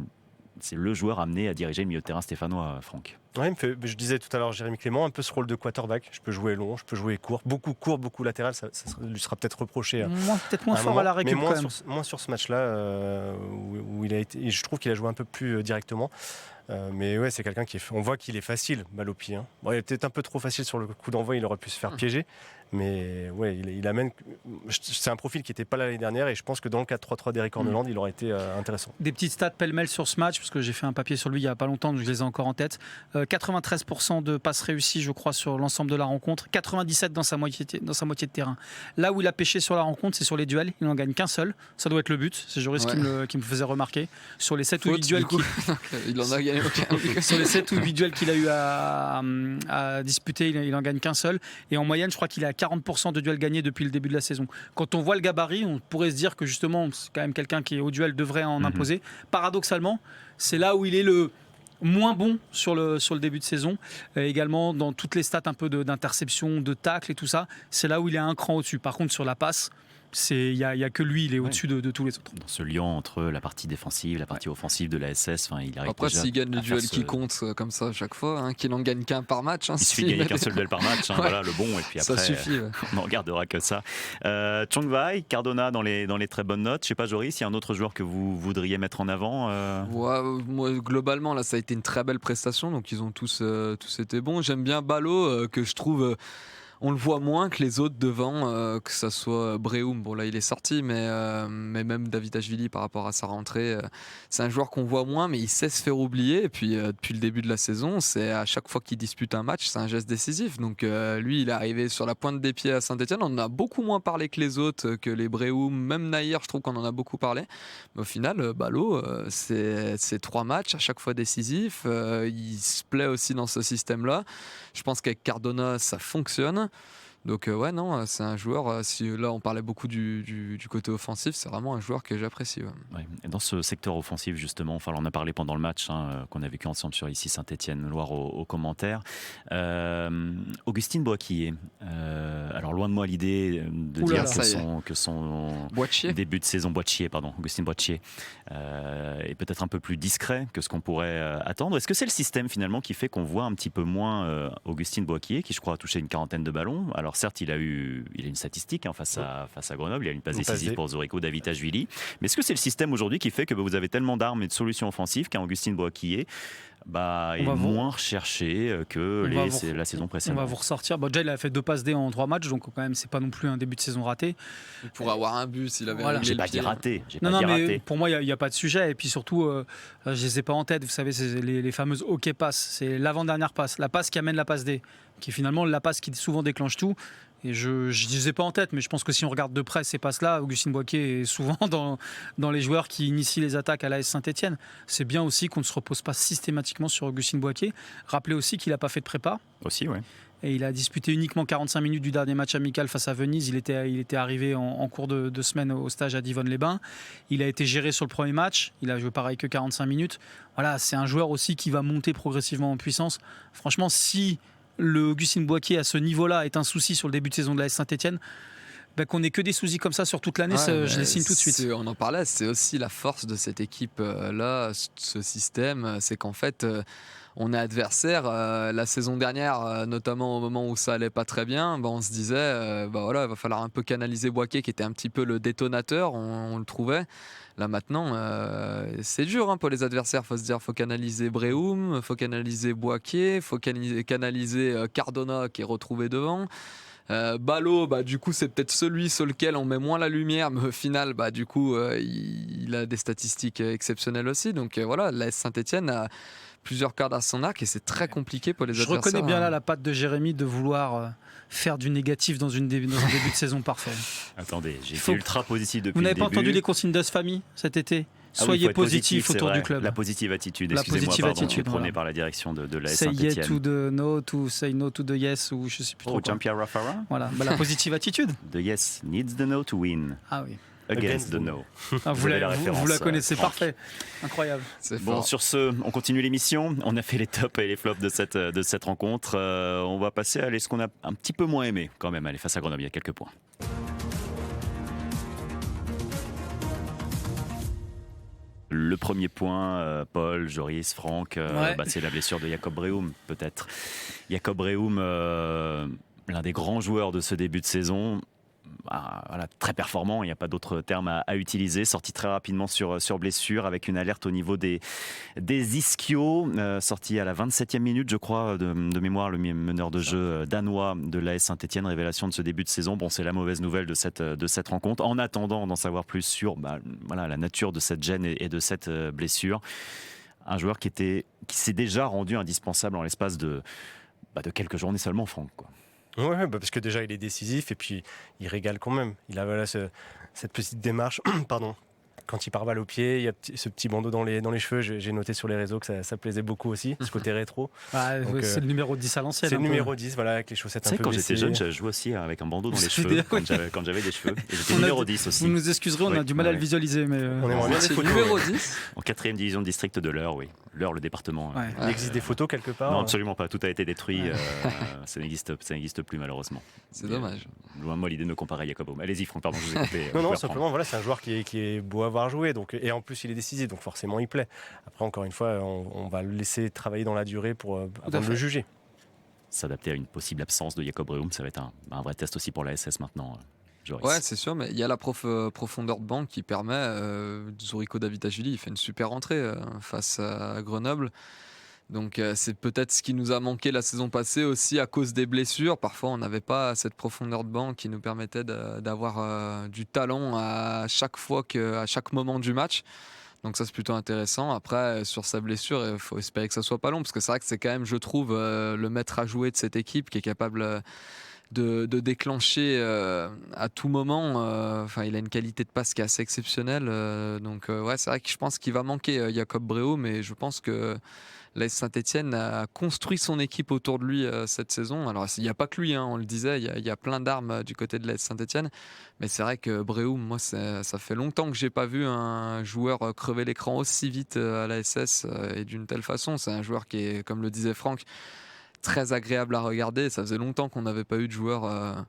C'est le joueur amené à diriger le milieu de terrain stéphanois, Franck. Ouais, je disais tout à l'heure, Jérémy Clément, un peu ce rôle de quarterback. Je peux jouer long, je peux jouer court, beaucoup latéral. Ça lui sera peut-être reproché. Peut-être moins fort à la récup, mais quand même. moins sur ce match-là, où il a été. Et je trouve qu'il a joué un peu plus directement. Mais ouais, c'est quelqu'un on voit qu'il est facile, balle au pied. Bon, il est peut-être un peu trop facile sur le coup d'envoi, il aurait pu se faire piéger. Mais ouais, il amène. C'est un profil qui n'était pas là l'année dernière, et je pense que dans le 4-3-3 d'Eric Horneland, il aurait été intéressant. Des petites stats pêle-mêle sur ce match, parce que j'ai fait un papier sur lui il n'y a pas longtemps, donc je les ai encore en tête. 93% de passes réussies, je crois, sur l'ensemble de la rencontre. 97% dans sa moitié de terrain. Là où il a pêché sur la rencontre, c'est sur les duels. Il n'en gagne qu'un seul. Ça doit être le but. C'est Joris qui me faisait remarquer. Sur les 7 ou 8 duels il en a gagné aucun. Sur les 7 ou 8 duels qu'il a eu à disputer, il en gagne qu'un seul. Et en moyenne, je crois qu'il est à 40% de duels gagnés depuis le début de la saison. Quand on voit le gabarit, on pourrait se dire que justement, c'est quand même quelqu'un qui au duel devrait en imposer. Paradoxalement, c'est là où il est le moins bon sur le début de saison. Également, dans toutes les stats un peu d'interception, de tacle et tout ça, c'est là où il est un cran au-dessus. Par contre, sur la passe, il y a que lui, il est au-dessus de tous les autres. Dans ce lien entre la partie défensive, la partie offensive de la SS, il arrive. Après, s'il gagne le duel qui compte comme ça à chaque fois, qu'il n'en gagne qu'un par match. Il suffit de gagner qu'un seul duel par match, voilà le bon, et puis après, ça suffit, on n'en regardera que ça. Chongwei, Cardona dans les très bonnes notes. Je sais pas, Joris, il y a un autre joueur que vous voudriez mettre en avant moi, globalement, là, ça a été une très belle prestation, donc ils ont tous été bons. J'aime bien Ballot, que je trouve. On le voit moins que les autres devant, que ça soit Breum, bon là il est sorti, mais même Davidashvili par rapport à sa rentrée, c'est un joueur qu'on voit moins, mais il sait se faire oublier. Et puis depuis le début de la saison, c'est à chaque fois qu'il dispute un match, c'est un geste décisif. Donc lui, il est arrivé sur la pointe des pieds à Saint-Etienne. On en a beaucoup moins parlé que les autres, que les Breum, même Naïr, je trouve qu'on en a beaucoup parlé. Mais au final, Ballot, c'est 3 matchs à chaque fois décisifs. Il se plaît aussi dans ce système-là. Je pense qu'avec Cardona, ça fonctionne. Donc ouais, non, c'est un joueur, si là on parlait beaucoup du côté offensif, c'est vraiment un joueur que j'apprécie. Ouais. Et dans ce secteur offensif justement, on en a parlé pendant le match qu'on a vécu ensemble sur ici Saint-Etienne-Loire aux commentaires. Augustine Boakye, alors loin de moi l'idée de dire que son début de saison, Augustine Boakye, est peut-être un peu plus discret que ce qu'on pourrait attendre. Est-ce que c'est le système finalement qui fait qu'on voit un petit peu moins Augustine Boakye, qui je crois a touché une 40aine de ballons? Alors certes, il a une statistique face à Grenoble, il a une passe décisive pour Zoriko Davidashvili. Mais est-ce que c'est le système aujourd'hui qui fait que vous avez tellement d'armes et de solutions offensives qu'un Augustine Boakye est moins recherché que la saison précédente? On va vous ressortir. Déjà, il a fait 2 passes D en 3 matchs, donc quand même, c'est pas non plus un début de saison raté. Il pourrait avoir un but s'il avait. J'ai pas dit raté. Mais pour moi, il n'y a pas de sujet. Et puis surtout, je les ai pas en tête. Vous savez, c'est les fameuses OK passes. C'est l'avant-dernière passe, la passe qui amène la passe D, qui est finalement la passe qui souvent déclenche tout. Et je ne les ai pas en tête, mais je pense que si on regarde de près ces passes-là, Augustine Boakye est souvent dans les joueurs qui initient les attaques à l'AS Saint-Etienne. C'est bien aussi qu'on ne se repose pas systématiquement sur Augustine Boakye. Rappelez aussi qu'il n'a pas fait de prépa. Aussi, oui. Et il a disputé uniquement 45 minutes du dernier match amical face à Venise. Il était arrivé en cours de semaine au stage à Divonne-les-Bains. Il a été géré sur le premier match. Il a joué pareil que 45 minutes. Voilà, c'est un joueur aussi qui va monter progressivement en puissance. Franchement, si le Augustine Boakye à ce niveau-là est un souci sur le début de saison de l'AS Saint-Etienne, qu'on n'ait que des soucis comme ça sur toute l'année, je les signe tout de suite. On en parlait, c'est aussi la force de cette équipe-là, ce système, c'est qu'en fait, on est adversaire. La saison dernière, notamment au moment où ça allait pas très bien, on se disait, il va falloir un peu canaliser Boakye, qui était un petit peu le détonateur, on le trouvait. Là maintenant, c'est dur pour les adversaires. Faut se dire, faut canaliser Breum, faut canaliser Boakye, faut canaliser Cardona qui est retrouvé devant. Ballot, du coup, c'est peut-être celui sur lequel on met moins la lumière, mais au final, du coup, il a des statistiques exceptionnelles aussi. Donc voilà, l'AS Saint-Etienne a plusieurs cordes à son arc et c'est très compliqué pour les adversaires. Je reconnais bien là la patte de Jérémy de vouloir faire du négatif dans un début de saison parfait. Attendez, j'ai été ultra positif depuis le début. Vous n'avez pas entendu les consignes d'Asfami cet été? Soyez positif autour du club. La positive attitude, excusez-moi, qui est prônée par la direction de l'AS Saint-Etienne. Say yes to the no, to say no to the yes, ou je sais plus trop. Jean-Pierre Raffarin. Voilà, la positive attitude. The yes needs the no to win. Ah oui. Against the no. Vous la connaissez, parfait. Incroyable. Bon, sur ce, on continue l'émission. On a fait les tops et les flops de cette rencontre. On va passer à ce qu'on a un petit peu moins aimé quand même. Allez, face à Grenoble, il y a quelques points. Le premier point, Paul, Joris, Franck, c'est la blessure de Jacob Brehum, peut-être. Jacob Brehum, l'un des grands joueurs de ce début de saison. Voilà, très performant, il n'y a pas d'autre terme à utiliser, sorti très rapidement sur blessure avec une alerte au niveau des ischios, sorti à la 27e minute je crois de mémoire, le meneur de jeu danois de l'AS Saint-Etienne, révélation de ce début de saison. Bon, c'est la mauvaise nouvelle de cette rencontre. En attendant d'en savoir plus sur la nature de cette gêne et de cette blessure, un joueur qui s'est déjà rendu indispensable en l'espace de quelques journées seulement, Franck, quoi. Ouais, parce que déjà il est décisif et puis il régale quand même. Il a cette petite démarche, pardon. Quand il part balle au pied, il y a ce petit bandeau dans les cheveux. J'ai noté sur les réseaux que ça plaisait beaucoup aussi, ce côté rétro. Donc, c'est le numéro 10 à l'ancienne. C'est le numéro 10, voilà, avec les chaussettes un peu quand baissées. j'étais jeune, je jouais aussi avec un bandeau dans les cheveux, quand j'avais des cheveux. Et j'étais numéro 10 aussi. Vous nous excuserez, on a du mal à le visualiser. Mais on aimerait bien des photos. Numéro 10 en 4e division de district de l'Eure, oui. L'Eure, le département. Ouais. Il existe des photos quelque part? Non, absolument pas. Tout a été détruit. Ça n'existe plus, malheureusement. C'est dommage. Loin de moi l'idée de me comparer à Jacob Brehum. Allez-y, Franck, pardon, je vous ai coupé. Non, simplement, voilà, c'est un joueur qui est beau à avoir joué. Et en plus, il est décisif, donc forcément, il plaît. Après, encore une fois, on va le laisser travailler dans la durée avant de le juger. S'adapter à une possible absence de Jacob Brehum, ça va être un vrai test aussi pour la SS maintenant. Joris. Ouais, c'est sûr, mais il y a la profondeur de banc qui permet. Zurico Davitashvili, il fait une super entrée face à Grenoble. Donc c'est peut-être ce qui nous a manqué la saison passée aussi à cause des blessures. Parfois, on n'avait pas cette profondeur de banc qui nous permettait d'avoir du talent à chaque moment du match. Donc ça, c'est plutôt intéressant. Après, sur sa blessure, il faut espérer que ça soit pas long, parce que c'est vrai que c'est quand même, je trouve, le maître à jouer de cette équipe qui est capable de déclencher à tout moment. Il a une qualité de passe qui est assez exceptionnelle. C'est vrai que je pense qu'il va manquer Jacob Brehum, mais je pense que l'AS Saint-Etienne a construit son équipe autour de lui cette saison. Alors, il n'y a pas que lui, on le disait, il y a plein d'armes du côté de l'AS Saint-Etienne. Mais c'est vrai que Brehum, moi, ça fait longtemps que je n'ai pas vu un joueur crever l'écran aussi vite à la SS et d'une telle façon. C'est un joueur qui est, comme le disait Franck, très agréable à regarder. Ça faisait longtemps qu'on n'avait pas eu de joueur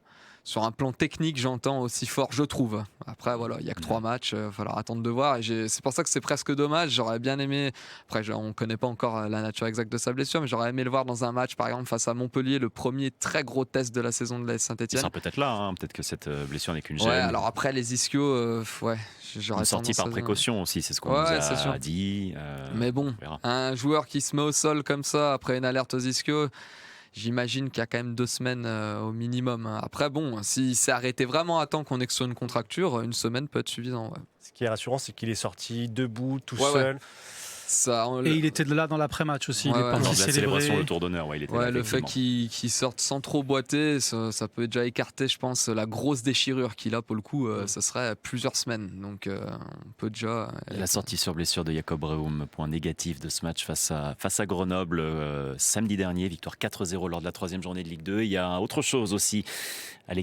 sur un plan technique, j'entends, aussi fort, je trouve. Après, voilà, il n'y a que 3 matchs, il va falloir attendre de voir. Et c'est pour ça que c'est presque dommage. J'aurais bien aimé, après, on ne connaît pas encore la nature exacte de sa blessure, mais j'aurais aimé le voir dans un match, par exemple, face à Montpellier, le premier très gros test de la saison de l'AS Saint-Etienne. Il sera peut-être là, peut-être que cette blessure n'est qu'une gêne. Ouais, alors après, les ischios, j'aurais sorti par précaution aussi, c'est ce qu'on nous a dit. Mais bon, un joueur qui se met au sol comme ça, après une alerte aux ischios, j'imagine qu'il y a quand même 2 semaines au minimum. Après, bon, si c'est arrêté vraiment à temps qu'on est que sur une contracture, 1 semaine peut être suffisant. Ouais. Ce qui est rassurant, c'est qu'il est sorti debout, tout seul. Ouais. Et il était là dans l'après-match aussi. Il est parti célébrer. La célébration, le tour d'honneur, il était là, le fait qu'il sorte sans trop boiter, ça peut déjà écarter, je pense, la grosse déchirure qu'il a pour le coup. Ça serait plusieurs semaines. Donc, on peut déjà. La sortie sur blessure de Jacob Brehum, point négatif de ce match face à Grenoble samedi dernier, victoire 4-0 lors de la 3e journée de Ligue 2. Il y a autre chose aussi,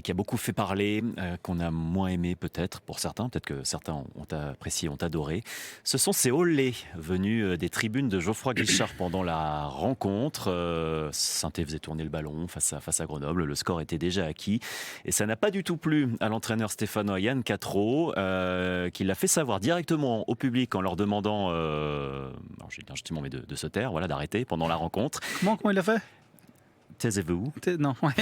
qui a beaucoup fait parler, qu'on a moins aimé peut-être pour certains, peut-être que certains ont apprécié, ont adoré. Ce sont ces olés venus des tribunes de Geoffroy Guichard pendant la rencontre. Saint-Étienne faisait tourner le ballon face à Grenoble, le score était déjà acquis et ça n'a pas du tout plu à l'entraîneur stéphanois Yann Quatreau, qui l'a fait savoir directement au public en leur demandant justement de se taire, voilà, d'arrêter pendant la rencontre. Comment il l'a fait? Taisez-vous. Non, ouais.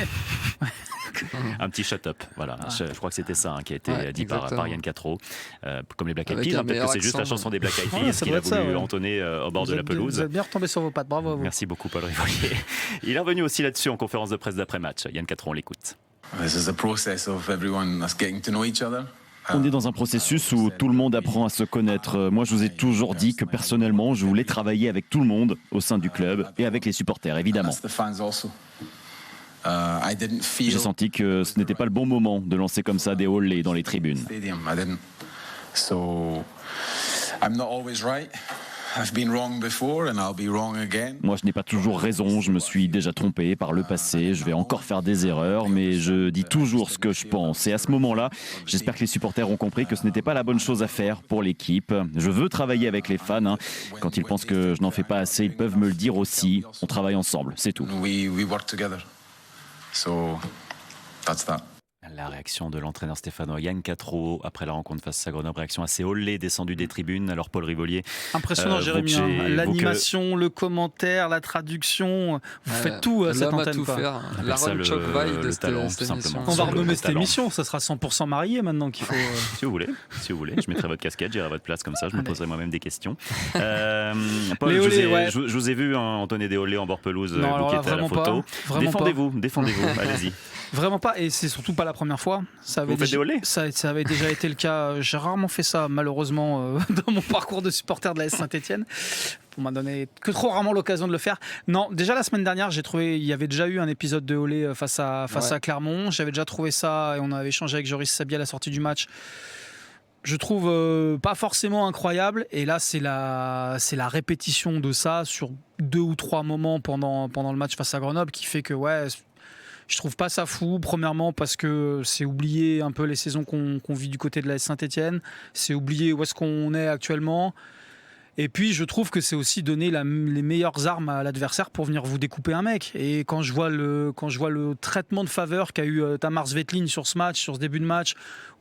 Un petit shut-up, voilà. Je crois que c'était ça qui a été dit par Yann Quatreau. Comme les Black Eyed Peas, peut-être que c'est juste la chanson des Black Eyed Peas qu'il a voulu entonner au bord de la pelouse. Vous êtes bien retombé sur vos pattes, bravo à vous. Merci beaucoup Paul Rivolier. Il est revenu aussi là-dessus en conférence de presse d'après-match. Yann Quatreau, on l'écoute. On est dans un processus où tout le monde apprend à se connaître. Moi, je vous ai toujours dit que personnellement, je voulais travailler avec tout le monde au sein du club et avec les supporters, évidemment. J'ai senti que ce n'était pas le bon moment de lancer comme ça des olés dans les tribunes. Moi, je n'ai pas toujours raison, je me suis déjà trompé par le passé, je vais encore faire des erreurs, mais je dis toujours ce que je pense. Et à ce moment-là, j'espère que les supporters ont compris que ce n'était pas la bonne chose à faire pour l'équipe. Je veux travailler avec les fans. Quand ils pensent que je n'en fais pas assez, ils peuvent me le dire aussi. On travaille ensemble, c'est tout. La réaction de l'entraîneur stéphanois Yann Quatreau après la rencontre face à Grenoble, réaction assez olé descendue des tribunes. Alors Paul Rivolier, impressionnant Jérémy, l'animation, le commentaire, la traduction, vous faites tout à cette antenne. Tout faire. La le talent, tout simplement. On va renommer cette émission, ça sera 100% marié maintenant qu'il faut. Si vous voulez, je mettrai votre casquette, j'irai à votre place comme ça, je me poserai moi-même des questions. Paul, je vous ai vu Antoine Deolé en bord pelouse, vous qui êtes à la photo. Défendez-vous, allez-y. Vraiment pas, et c'est surtout pas la première fois. Ça avait déjà été le cas. J'ai rarement fait ça, malheureusement, dans mon parcours de supporter de la S Saint-Etienne. On m'a donné que trop rarement l'occasion de le faire. Non, déjà la semaine dernière, j'ai trouvé, il y avait déjà eu un épisode de Olé face à Clermont. J'avais déjà trouvé ça, et on avait échangé avec Joris Sabia à la sortie du match. Je trouve pas forcément incroyable, et là c'est la répétition de ça sur 2 ou 3 moments pendant le match face à Grenoble qui fait que je trouve pas ça fou. Premièrement parce que c'est oublier un peu les saisons qu'on vit du côté de la Saint-Etienne, c'est oublier où est-ce qu'on est actuellement. Et puis je trouve que c'est aussi donner les meilleures armes à l'adversaire pour venir vous découper un mec. Et quand je vois le traitement de faveur qu'a eu Tamar Svetlin sur ce début de match,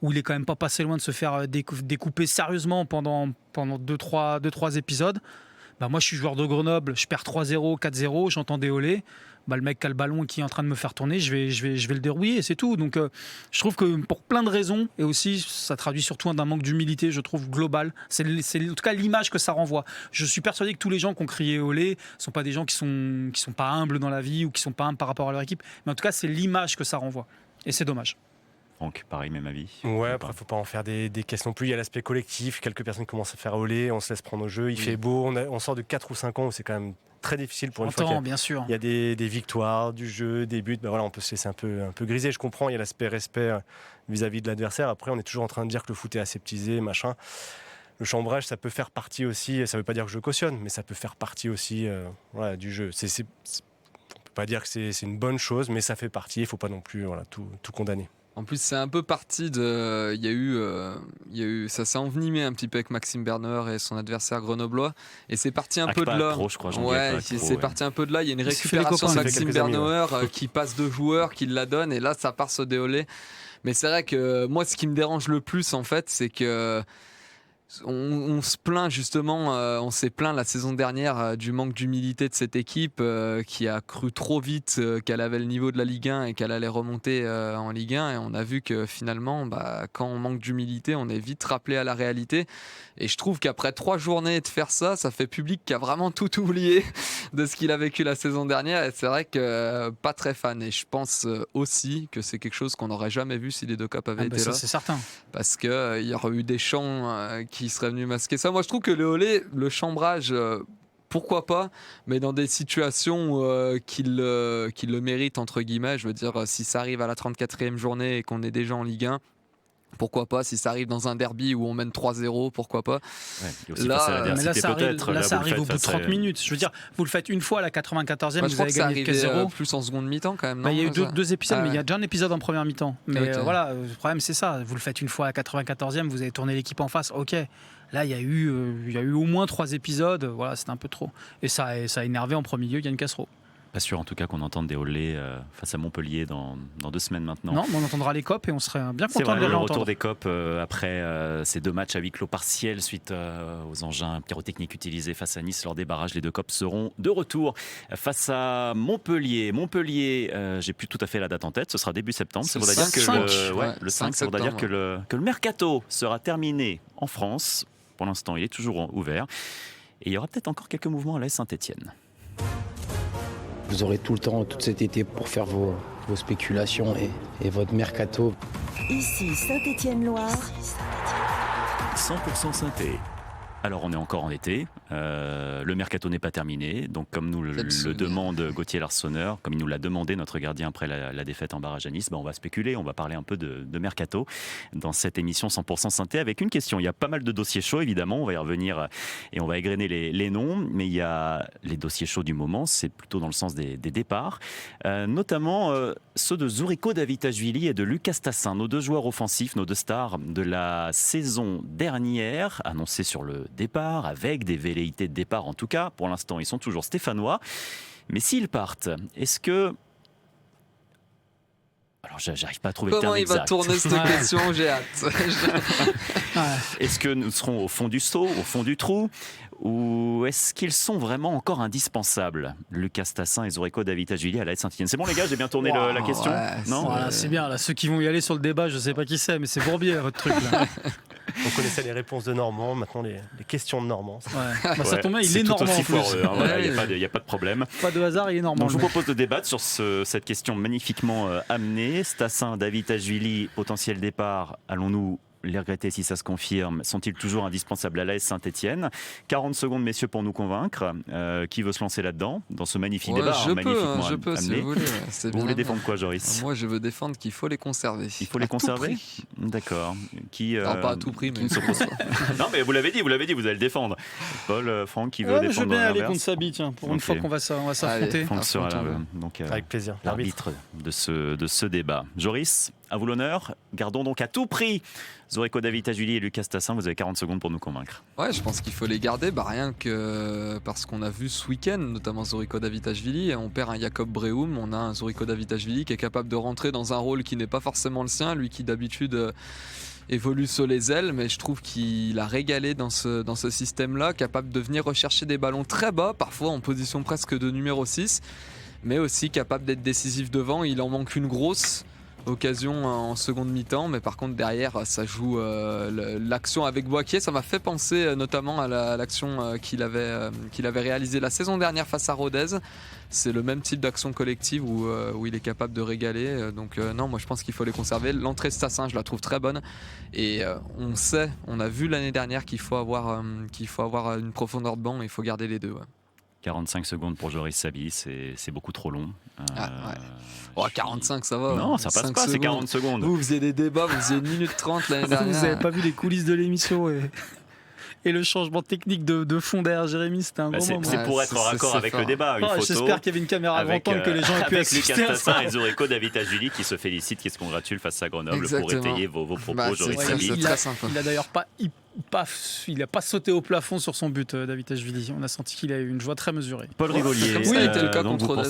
où il est quand même pas passé loin de se faire découper sérieusement pendant 2-3 épisodes, moi je suis joueur de Grenoble, je perds 3-0, 4-0, j'entends Deolé. Le mec qui a le ballon qui est en train de me faire tourner, je vais le dérouiller, et c'est tout. Donc je trouve que pour plein de raisons, et aussi ça traduit surtout d'un manque d'humilité, je trouve, global. C'est en tout cas l'image que ça renvoie. Je suis persuadé que tous les gens qui ont crié olé ne sont pas des gens qui sont pas humbles dans la vie ou qui sont pas humbles par rapport à leur équipe, mais en tout cas c'est l'image que ça renvoie, et c'est dommage. Donc pareil, même avis. Ouais, après faut pas en faire des caisses non plus. Il y a l'aspect collectif, quelques personnes commencent à faire olé, on se laisse prendre au jeu, il fait beau, on sort de 4 ou 5 ans où c'est quand même très difficile pour une fois bien sûr. Il y a des victoires, du jeu, des buts. On peut se laisser un peu griser. Je comprends, il y a l'aspect respect vis-à-vis de l'adversaire. Après, on est toujours en train de dire que le foot est aseptisé, machin. Le chambrage, ça peut faire partie aussi, ça ne veut pas dire que je cautionne, mais ça peut faire partie aussi du jeu. On ne peut pas dire que c'est une bonne chose, mais ça fait partie. Il ne faut pas non plus tout condamner. En plus, c'est un peu parti de. Il y a eu, ça s'est envenimé un petit peu avec Maxime Bernauer et son adversaire grenoblois. Et c'est parti un peu de là. Parti un peu de là. Il y a une récupération de Maxime Bernauer qui passe de joueur, qui la donne. Et là, ça part se déoler. Mais c'est vrai que moi, ce qui me dérange le plus, en fait, c'est que. On se plaint justement, on s'est plaint la saison dernière du manque d'humilité de cette équipe qui a cru trop vite qu'elle avait le niveau de la Ligue 1 et qu'elle allait remonter en Ligue 1, et on a vu que finalement quand on manque d'humilité on est vite rappelé à la réalité, et je trouve qu'après 3 journées de faire ça fait public qui a vraiment tout oublié de ce qu'il a vécu la saison dernière, et c'est vrai que pas très fan, et je pense aussi que c'est quelque chose qu'on n'aurait jamais vu si les 2 Cup avaient été là, c'est certain, parce qu'il y aurait eu des chants qui serait venu masquer ça. Moi je trouve que le chambrage pourquoi pas, mais dans des situations qu'il le mérite entre guillemets. Je veux dire, si ça arrive à la 34e journée et qu'on est déjà en Ligue 1, pourquoi pas. Si ça arrive dans un derby où on mène 3-0, pourquoi pas. Là ça arrive au bout de 30 minutes. Je veux dire, vous le faites une fois à la 94e, vous avez gagné 4-0. Plus en seconde mi-temps quand même. Il y a eu 2 épisodes, mais il y a déjà un épisode en première mi-temps. Mais le problème c'est ça. Vous le faites une fois à la 94e, vous avez tourné l'équipe en face. Ok. Là, il y a eu au moins 3 épisodes. Voilà, c'était un peu trop. Et ça a énervé en premier lieu Yann Castro. Pas sûr en tout cas qu'on entende des olés face à Montpellier dans 2 semaines maintenant. Non, mais on entendra les COP et on serait bien content de les le entendre. Retour des COP après ces 2 matchs à huis clos partiels suite aux engins pyrotechniques utilisés face à Nice lors des barrages. Les 2 COP seront de retour face à Montpellier. J'ai plus tout à fait la date en tête, ce sera début septembre. Ça voudrait dire que le 5, ça voudrait dire que le mercato sera terminé en France. Pour l'instant, il est toujours ouvert. Et il y aura peut-être encore quelques mouvements à la Saint-Etienne. Vous aurez tout le temps, tout cet été pour faire vos spéculations et votre mercato. Ici Saint-Etienne-Loire. 100% Saint-Etienne. Alors on est encore en été, le mercato n'est pas terminé, donc comme nous le demande Gauthier Larsonneur, comme il nous l'a demandé notre gardien après la défaite en barrage à Nice, on va spéculer, on va parler un peu de mercato dans cette émission 100% Synthé avec une question. Il y a pas mal de dossiers chauds évidemment, on va y revenir et on va égrener les noms, mais il y a les dossiers chauds du moment, c'est plutôt dans le sens des départs, notamment ceux de Zourico Davitashvili et de Lucas Tassin, nos 2 joueurs offensifs, nos 2 stars de la saison dernière, annoncés sur le départ, avec des velléités de départ en tout cas. Pour l'instant, ils sont toujours stéphanois. Mais s'ils partent, est-ce que Alors, j'arrive pas à trouver Comment le terme il va exact. tourner cette question? J'ai hâte. Est-ce que nous serons au fond du seau, au fond du trou, ou est-ce qu'ils sont vraiment encore indispensables, Lucas Tassin et Zorico Davitashvili à la Saint-Etienne? C'est bon les gars, j'ai bien tourné la question. Non, Voilà, c'est bien. Là, ceux qui vont y aller sur le débat, je sais pas qui c'est, mais c'est Bourbier votre truc. Là. On connaissait les réponses de Normand, maintenant les questions de Normand. Ouais. Bah, ça tombe bien, il est tout normand aussi en plus. foireux, hein, voilà, il n'y a pas de problème. Pas de hasard, il est normand. Donc, je vous propose de débattre sur cette question magnifiquement amenée. Tassin, Davitashvili, potentiel départ, allons-nous les regretter si ça se confirme? Sont-ils toujours indispensables à l'AS Saint-Etienne? 40 secondes, messieurs, pour nous convaincre. Qui veut se lancer là-dedans, dans ce magnifique débat Je peux, si amené. vous voulez. Vous voulez défendre quoi, Joris? Moi, je veux défendre qu'il faut les conserver. Il faut les conserver? D'accord. Pas à tout prix, mais... Non, mais vous l'avez dit, vous allez le défendre. Paul, Franck, qui veut défendre? Je veux bien aller l'inverse? contre Sabi, tiens, pour une fois qu'on va s'affronter. Franck sera là, donc, avec plaisir. L'arbitre de ce débat. Joris, à vous l'honneur. Gardons donc à tout prix Zorico Davitashvili et Lucas Tassin. Vous avez 40 secondes pour nous convaincre. Ouais, je pense qu'il faut les garder, rien que parce qu'on a vu ce week-end, notamment Zorico Davitashvili, on perd un Jacob Brehum, on a un Zorico Davitashvili qui est capable de rentrer dans un rôle qui n'est pas forcément le sien, lui qui d'habitude évolue sur les ailes, mais je trouve qu'il a régalé dans ce système-là, capable de venir rechercher des ballons très bas, parfois en position presque de numéro 6, mais aussi capable d'être décisif devant. Il en manque une grosse occasion en seconde mi-temps, mais par contre derrière ça joue l'action avec Boakye. Ça m'a fait penser notamment à l'action qu'il avait réalisée la saison dernière face à Rodez. C'est le même type d'action collective où il est capable de régaler, donc non, moi je pense qu'il faut les conserver. L'entrée de Tassin, je la trouve très bonne, et on a vu l'année dernière qu'il faut avoir une profondeur de banc, et il faut garder les deux. 45 secondes pour Joris Sabi, c'est beaucoup trop long. 45, ça va. Non, ça passe pas, c'est 40 secondes. Vous faisiez des débats, vous faisiez 1 minute 30 l'année dernière. Vous n'avez pas vu les coulisses de l'émission et le changement technique de fond derrière Jérémy, c'était un gros moment. C'est pour être en raccord avec le débat. Une photo. J'espère qu'il y avait une caméra avant temps que les gens aient pu assister. Avec Lucas Tassin et Zorico Davitashvili qui se félicitent, qui se congratulent face à Grenoble. Exactement. Pour étayer vos propos, Joris Sabi. Il a d'ailleurs il n'a pas sauté au plafond sur son but, Davitashvili. On a senti qu'il a eu une joie très mesurée. Paul Rigolier, oui, c'était le cas contre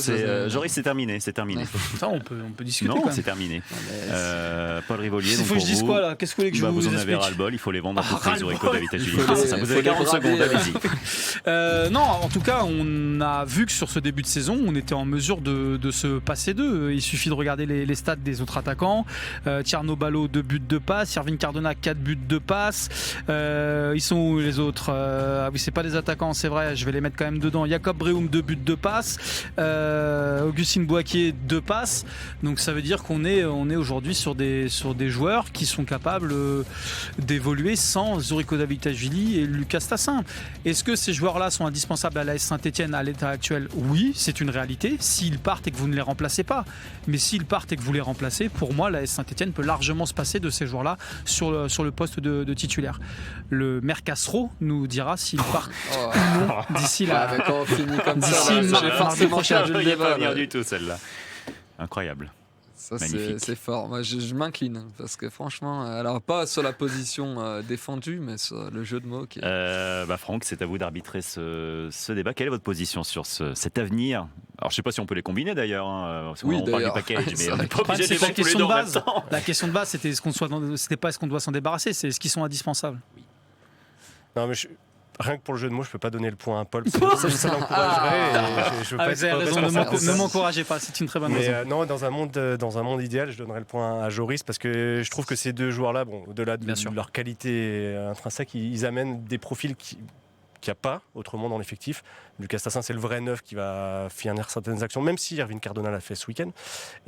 Joris, c'est terminé. Ça, on peut discuter. Non, c'est terminé. Paul Rigolier. Il faut que je dise quoi là? Qu'est-ce que vous voulez que je vous en avez ras-le-bol, il faut les vendre à tout prix, Zorico Davitashvili. Vous avez 40 secondes, allez-y. Non, en tout cas, on a vu que sur ce début de saison, on était en mesure de se passer d'eux. Il suffit de regarder les stats des autres attaquants. Tierno Ballo, 2 buts, 2 passes. Irving Cardona, 4 buts, 2 passes. Ils sont où les autres? Ah oui, c'est pas des attaquants, c'est vrai, je vais les mettre quand même dedans. Jacob Brehum, 2 buts, 2 passes. Augustine Boakye, 2 passes. Donc ça veut dire qu'on est aujourd'hui sur des joueurs qui sont capables d'évoluer sans Zorico Davitashvili et Lucas Tassin. Est-ce que ces joueurs-là sont indispensables à l'AS Saint-Etienne à l'état actuel? Oui, c'est une réalité. S'ils partent et que vous ne les remplacez pas. Mais s'ils partent et que vous les remplacez, pour moi, l'AS Saint-Etienne peut largement se passer de ces joueurs-là sur le poste de titulaire. Le Mercasro nous dira s'il part ou non d'ici là. Quand on finit comme ça, j'ai forcément perdu le débat. Pas venir du tout celle-là. Incroyable. Ça, c'est fort. Moi, je m'incline parce que franchement, alors pas sur la position défendue, mais sur le jeu de mots. Franck, c'est à vous d'arbitrer ce débat. Quelle est votre position sur cet avenir? Alors, je ne sais pas si on peut les combiner d'ailleurs. Oui, on parle du package, mais on n'est pas obligé de les vendre tous les deux en même temps. La question de base, c'était pas est-ce qu'on doit s'en débarrasser, c'est est-ce qu'ils sont indispensables. Oui. Non, mais rien que pour le jeu de mots, je peux pas donner le point à Paul. Ça l'encouragerait. Je veux pas ne m'encouragez pas, c'est une très bonne raison. Non, dans un monde idéal, je donnerais le point à Joris parce que je trouve que ces deux joueurs-là, au-delà de leur qualité intrinsèque, ils amènent des profils qu'il n'y a pas autrement dans l'effectif. Lucas Tassin, c'est le vrai neuf qui va finir certaines actions, même si Irving Cardona l'a fait ce week-end.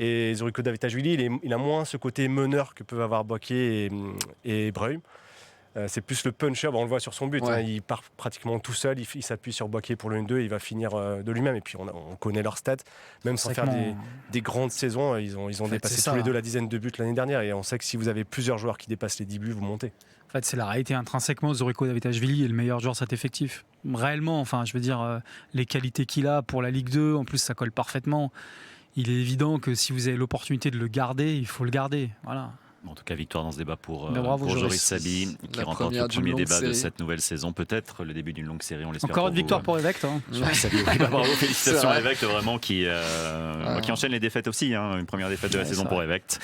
Et Zorico Davitashvili, il a moins ce côté meneur que peuvent avoir Boakye et Brehum. C'est plus le puncher, on le voit sur son but, il part pratiquement tout seul, il s'appuie sur Boakye pour le 1-2 et il va finir de lui-même. Et puis on connaît leurs stats, même sans faire des grandes saisons, ils ont dépassé tous les deux la dizaine de buts l'année dernière. Et on sait que si vous avez plusieurs joueurs qui dépassent les 10 buts, vous montez. En fait, c'est la réalité intrinsèquement. Zorico Davitashvili est le meilleur joueur de cet effectif. Réellement, je veux dire, les qualités qu'il a pour la Ligue 2, en plus ça colle parfaitement. Il est évident que si vous avez l'opportunité de le garder, il faut le garder. Voilà. En tout cas, victoire dans ce débat pour bravo, Joris Joris. Sabi, qui La remporte le première d'une premier longue débat de série. cette nouvelle saison. Peut-être le début d'une longue série, on l'espère. Encore une pour victoire vous. pour Evect. Joris Sabi, oui, bravo, félicitations C'est à vrai. Evect, vraiment, qui enchaîne les défaites aussi. Une première défaite de la saison pour Evect.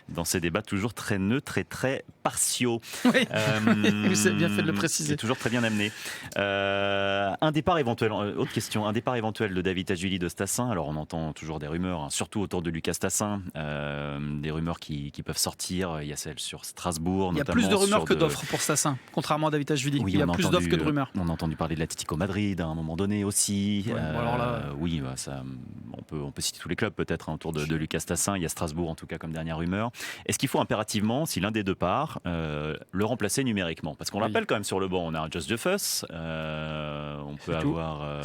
Dans ces débats toujours très neutres et très partiaux. Oui, vous avez bien fait de le préciser. C'est toujours très bien amené. Un départ éventuel, autre question, un départ éventuel de David Tajvili de Stassin. Alors on entend toujours des rumeurs, surtout autour de Lucas Stassin, des rumeurs qui peuvent sortir. Il y a celle sur Strasbourg, Il y a notamment. plus de rumeurs sur que d'offres pour Stassin, contrairement à David Tajvili. Oui, il y a on a plus entendu, d'offres que de rumeurs. On a entendu parler de l'Atlético Madrid à un moment donné aussi. Ouais, bon, alors là, oui, ça, on peut citer tous les clubs peut-être autour de Lucas Stassin. Il y a Strasbourg en tout cas comme dernière rumeur. Est-ce qu'il faut impérativement, si l'un des deux part, le remplacer numériquement? Parce qu'on rappelle quand même sur le banc, on a un Just Jeffus, on peut avoir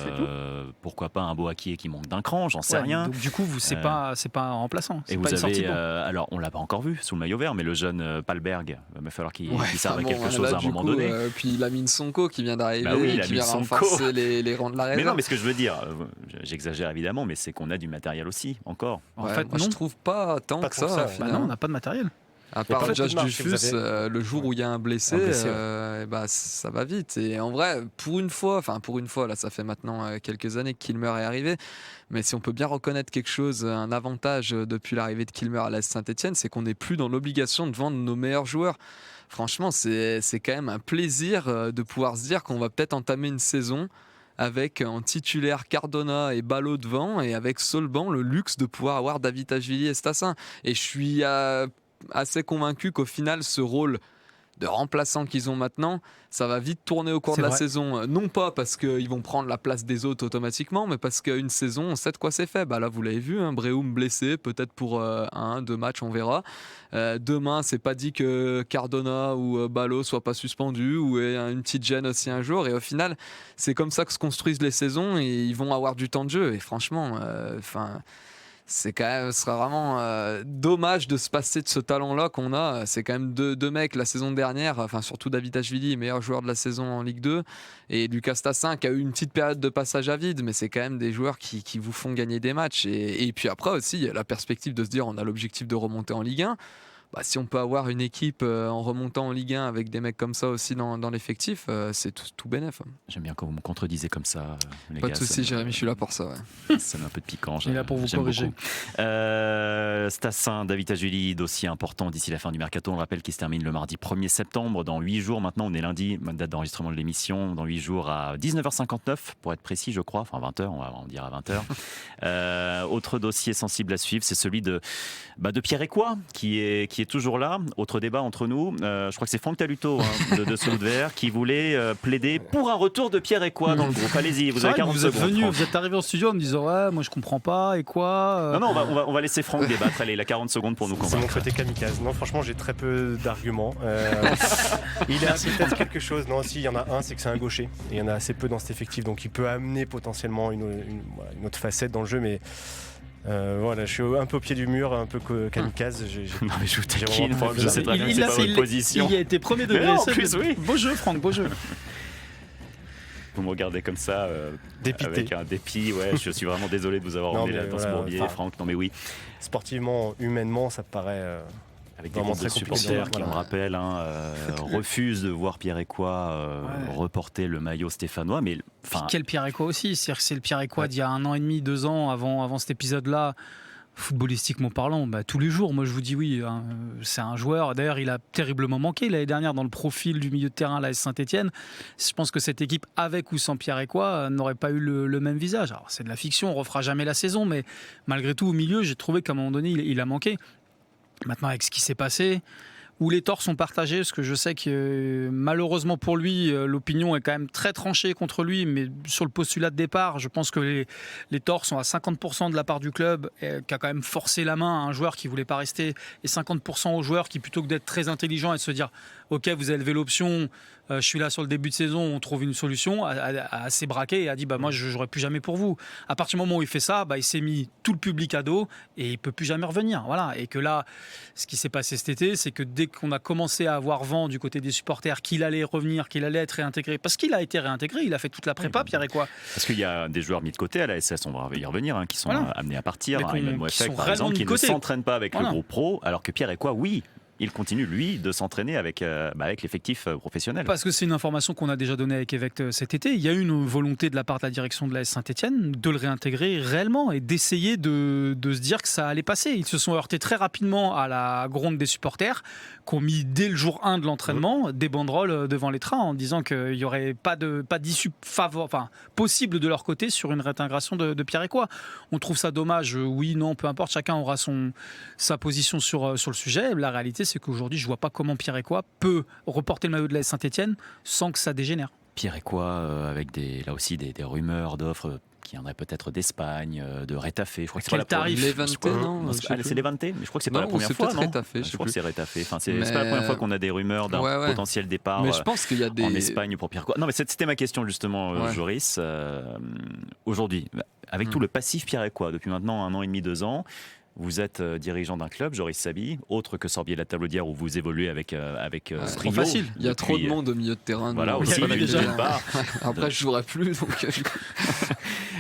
pourquoi pas un Boakier qui manque d'un cran, j'en sais rien. Donc du coup, c'est pas un remplaçant. Et vous avez, alors on l'a pas encore vu sous le maillot vert, mais le jeune Palberg, il va falloir qu'il serve à quelque chose à un moment donné. Puis Lamine Sonko qui vient d'arriver, qui vient Sonko. renforcer les rangs de la réserve. Mais non, mais ce que je veux dire, j'exagère évidemment, mais c'est qu'on a du matériel aussi, encore. En fait, moi, je trouve pas tant que ça. Non, on n'a pas de matériel. À part Josh Dufus, avez... le jour où il y a un blessé, ça va vite. Et en vrai, pour une fois, là, ça fait maintenant quelques années que Kilmer est arrivé, mais si on peut bien reconnaître quelque chose, un avantage depuis l'arrivée de Kilmer à l'AS Saint-Etienne, c'est qu'on n'est plus dans l'obligation de vendre nos meilleurs joueurs. Franchement, c'est quand même un plaisir de pouvoir se dire qu'on va peut-être entamer une saison avec en titulaire Cardona et Ballot devant, et avec Solban le luxe de pouvoir avoir David Tajvili et Stassin. Et je suis assez convaincu qu'au final, ce rôle de remplaçant qu'ils ont maintenant, ça va vite tourner au cours de la saison. Non pas parce qu'ils vont prendre la place des autres automatiquement, mais parce qu'une saison, on sait de quoi c'est fait. Là, vous l'avez vu, Brehum blessé, peut-être pour 1-2 matchs, on verra. Demain, c'est pas dit que Cardona ou Ballot soient pas suspendus, ou une petite gêne aussi un jour. Et au final, c'est comme ça que se construisent les saisons, et ils vont avoir du temps de jeu. Et franchement, c'est quand même, ce sera vraiment dommage de se passer de ce talent-là qu'on a. C'est quand même deux mecs la saison dernière, surtout David Tajvili, meilleur joueur de la saison en Ligue 2, et Lucas Stassin qui a eu une petite période de passage à vide, mais c'est quand même des joueurs qui vous font gagner des matchs. Et puis après aussi, il y a la perspective de se dire on a l'objectif de remonter en Ligue 1. Si on peut avoir une équipe en remontant en Ligue 1 avec des mecs comme ça aussi dans l'effectif, c'est tout bénef. J'aime bien quand vous me contredisez comme ça, les pas gars. de soucis, Jérémy, je suis là pour ça. Ouais. Ça met un peu de piquant. Il est là pour vous corriger. Stassin, David Tajvili, dossier important d'ici la fin du mercato. On le rappelle qu'il se termine le mardi 1er septembre. Dans 8 jours, maintenant, on est lundi, date d'enregistrement de l'émission. Dans 8 jours à 19h59, pour être précis, je crois. Enfin, 20h, on va en dire à 20h. Autre dossier sensible à suivre, c'est celui de Pierre Écois, qui est toujours là. Autre débat entre nous. Je crois que c'est Franck Taluto de Souloud Vert qui voulait plaider pour un retour de Pierre Écois dans le groupe. Allez-y, vous avez 40 secondes. Vous êtes arrivé en studio en me disant ouais, moi je comprends pas et quoi. Non, on va laisser Franck débattre. Allez, il a 40 secondes pour nous convaincre. C'est mon côté kamikaze. Non, franchement, j'ai très peu d'arguments. Il a peut-être quelque chose. Non, si, il y en a un, c'est que c'est un gaucher. Et il y en a assez peu dans cet effectif, donc il peut amener potentiellement une autre facette dans le jeu, mais. Je suis un peu au pied du mur, un peu kamikaze. Non, mais je vous taquine, Franck, je sais très bien que c'est pas votre position. Il a été premier degré. En plus, oui. Beau jeu, Franck, beau jeu. Vous me regardez comme ça, avec un dépit. Ouais, je suis vraiment désolé de vous avoir emmené là dans ce bourbier, Franck. Non, mais oui. Sportivement, humainement, ça paraît. Avec des groupes de supporters qui, on le rappelle, refusent de voir Pierre Écois reporter le maillot stéphanois. Mais quel Pierre Écois aussi, c'est le Pierre Écois d'il y a 1 an et demi, 2 ans avant cet épisode-là. Footballistiquement parlant, tous les jours, moi je vous dis oui, c'est un joueur. D'ailleurs, il a terriblement manqué l'année dernière dans le profil du milieu de terrain à l'AS Saint-Etienne. Je pense que cette équipe, avec ou sans Pierre Écois, n'aurait pas eu le même visage. Alors, c'est de la fiction, on refera jamais la saison, mais malgré tout, au milieu, j'ai trouvé qu'à un moment donné, il a manqué. Maintenant, avec ce qui s'est passé, où les torts sont partagés, parce que je sais que malheureusement pour lui, l'opinion est quand même très tranchée contre lui, mais sur le postulat de départ, je pense que les torts sont à 50% de la part du club, qui a quand même forcé la main à un joueur qui ne voulait pas rester, et 50% aux joueurs qui, plutôt que d'être très intelligents et de se dire « Ok, vous avez levé l'option, je suis là sur le début de saison, on trouve une solution », a assez braqué et a dit moi je ne jouerai plus jamais pour vous. À partir du moment où il fait ça, il s'est mis tout le public à dos et il ne peut plus jamais revenir. Voilà. Et que là, ce qui s'est passé cet été, c'est que dès qu'on a commencé à avoir vent du côté des supporters qu'il allait revenir, qu'il allait être réintégré, parce qu'il a été réintégré, il a fait toute la prépa, Pierre Écois. Parce qu'il y a des joueurs mis de côté à la SS, on va y revenir, qui sont amenés à partir. Emmanuel Moeffek, par exemple, qui ne s'entraîne pas avec le groupe pro, alors que Pierre Écois, oui. il continue, lui, de s'entraîner avec l'effectif professionnel. Parce que c'est une information qu'on a déjà donnée avec Évêque cet été. Il y a eu une volonté de la part de la direction de l'AS Saint-Etienne de le réintégrer réellement et d'essayer de se dire que ça allait passer. Ils se sont heurtés très rapidement à la gronde des supporters qui ont mis dès le jour 1 de l'entraînement des banderoles devant les trains en disant qu'il n'y aurait pas d'issue possible de leur côté sur une réintégration de Pierre Ecois. On trouve ça dommage. Oui, non, peu importe. Chacun aura sa position sur le sujet. La réalité, c'est qu'aujourd'hui, je ne vois pas comment Pierre Ecois peut reporter le maillot de l'AS Saint-Etienne sans que ça dégénère. Pierre Ecois, avec là aussi des rumeurs d'offres qui viendraient peut-être d'Espagne, de Retafe. Je crois que c'est quel pas tarif Levante, non c'est Levante, mais je crois que c'est pas la première fois. Je crois que c'est Retafe. Enfin, c'est pas la première fois qu'on a des rumeurs d'un potentiel départ mais je pense qu'il y a en Espagne pour Pierre Ecois. Non, mais c'était ma question justement, Joris. Aujourd'hui, avec tout le passif Pierre Ecois, depuis maintenant 1 an et demi, 2 ans, vous êtes dirigeant d'un club, Joris Saby, autre que Sorbier la Tablaudière où vous évoluez avec c'est trop facile. Il y a trop de monde au milieu de terrain. Voilà, aussi, Après, je jouerai plus.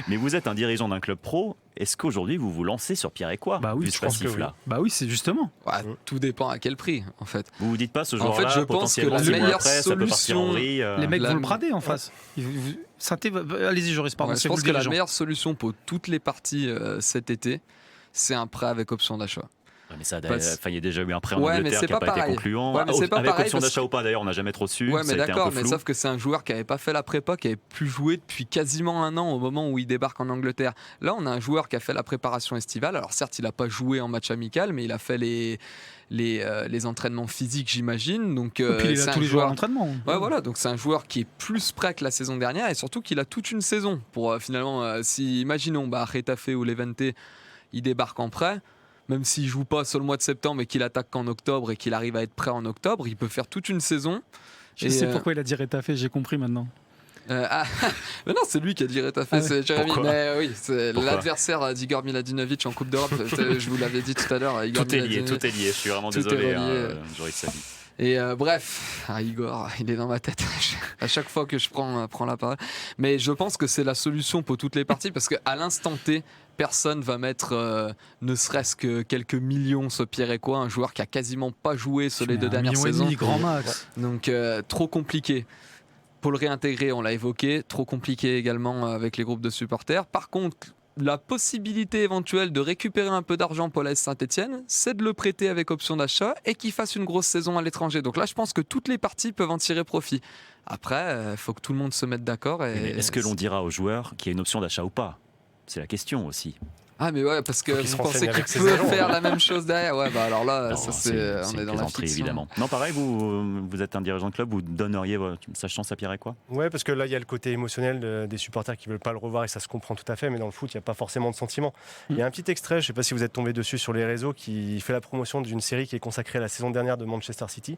Mais vous êtes un dirigeant d'un club pro. Est-ce qu'aujourd'hui vous vous lancez sur Pierre Ecois? Oui, je pense que oui. Bah oui, c'est justement. Tout dépend à quel prix, en fait. Vous vous dites pas ce joueur-là, je pense que la meilleure solution, les mecs vont le brader en face. Allez-y, Joris, pardon. Je pense que la meilleure solution pour toutes les parties cet été, c'est un prêt avec option d'achat. Mais ça, il y a déjà eu un prêt en Angleterre qui n'a pas été concluant. Avec option d'achat ou pas, d'ailleurs, on n'a jamais trop su. Mais d'accord, mais sauf que c'est un joueur qui n'avait pas fait la prépa, qui n'avait plus joué depuis quasiment 1 an au moment où il débarque en Angleterre. Là, on a un joueur qui a fait la préparation estivale. Alors certes, il n'a pas joué en match amical, mais il a fait les entraînements physiques, j'imagine. Donc, et puis il a tous les joueurs d'entraînement. Voilà, donc c'est un joueur qui est plus prêt que la saison dernière et surtout qu'il a toute une saison pour finalement, si imaginons Retafe ou Levante, il débarque en prêt. Même s'il joue pas sur le mois de septembre et qu'il attaque qu'en octobre et qu'il arrive à être prêt en octobre, il peut faire toute une saison. Je sais pourquoi il a dit Retafe, j'ai compris maintenant. Mais non, c'est lui qui a dit Retafe, c'est Jérémy. Mais oui, c'est l'adversaire d'Igor Miladinovic en Coupe d'Europe. Je vous l'avais dit tout à l'heure. Tout est lié, je suis vraiment désolé, Joris Saby. Et bref, Igor, il est dans ma tête à chaque fois que je prends la parole. Mais je pense que c'est la solution pour toutes les parties parce qu'à l'instant T, personne va mettre ne serait-ce que quelques millions sur Pierre Ecois, un joueur qui a quasiment pas joué sur les 2 dernières saisons. Grand max. Donc trop compliqué. Pour le réintégrer, on l'a évoqué, trop compliqué également avec les groupes de supporters. Par contre, la possibilité éventuelle de récupérer un peu d'argent pour l'AS Saint-Etienne, c'est de le prêter avec option d'achat et qu'il fasse une grosse saison à l'étranger. Donc là, je pense que toutes les parties peuvent en tirer profit. Après, il faut que tout le monde se mette d'accord. Est-ce que l'on dira aux joueurs qu'il y a une option d'achat ou pas? C'est la question aussi. Ah mais ouais, parce que vous pensez qu'il peut faire la même chose derrière. Alors là, non, on est dans la fiction. Évidemment. Non, pareil, vous êtes un dirigeant de club, vous donneriez sa chance à Pierre Ecois? Ouais, parce que là, il y a le côté émotionnel des supporters qui ne veulent pas le revoir et ça se comprend tout à fait, mais dans le foot, il n'y a pas forcément de sentiment. Il y a un petit extrait, je ne sais pas si vous êtes tombé dessus sur les réseaux, qui fait la promotion d'une série qui est consacrée à la saison dernière de Manchester City.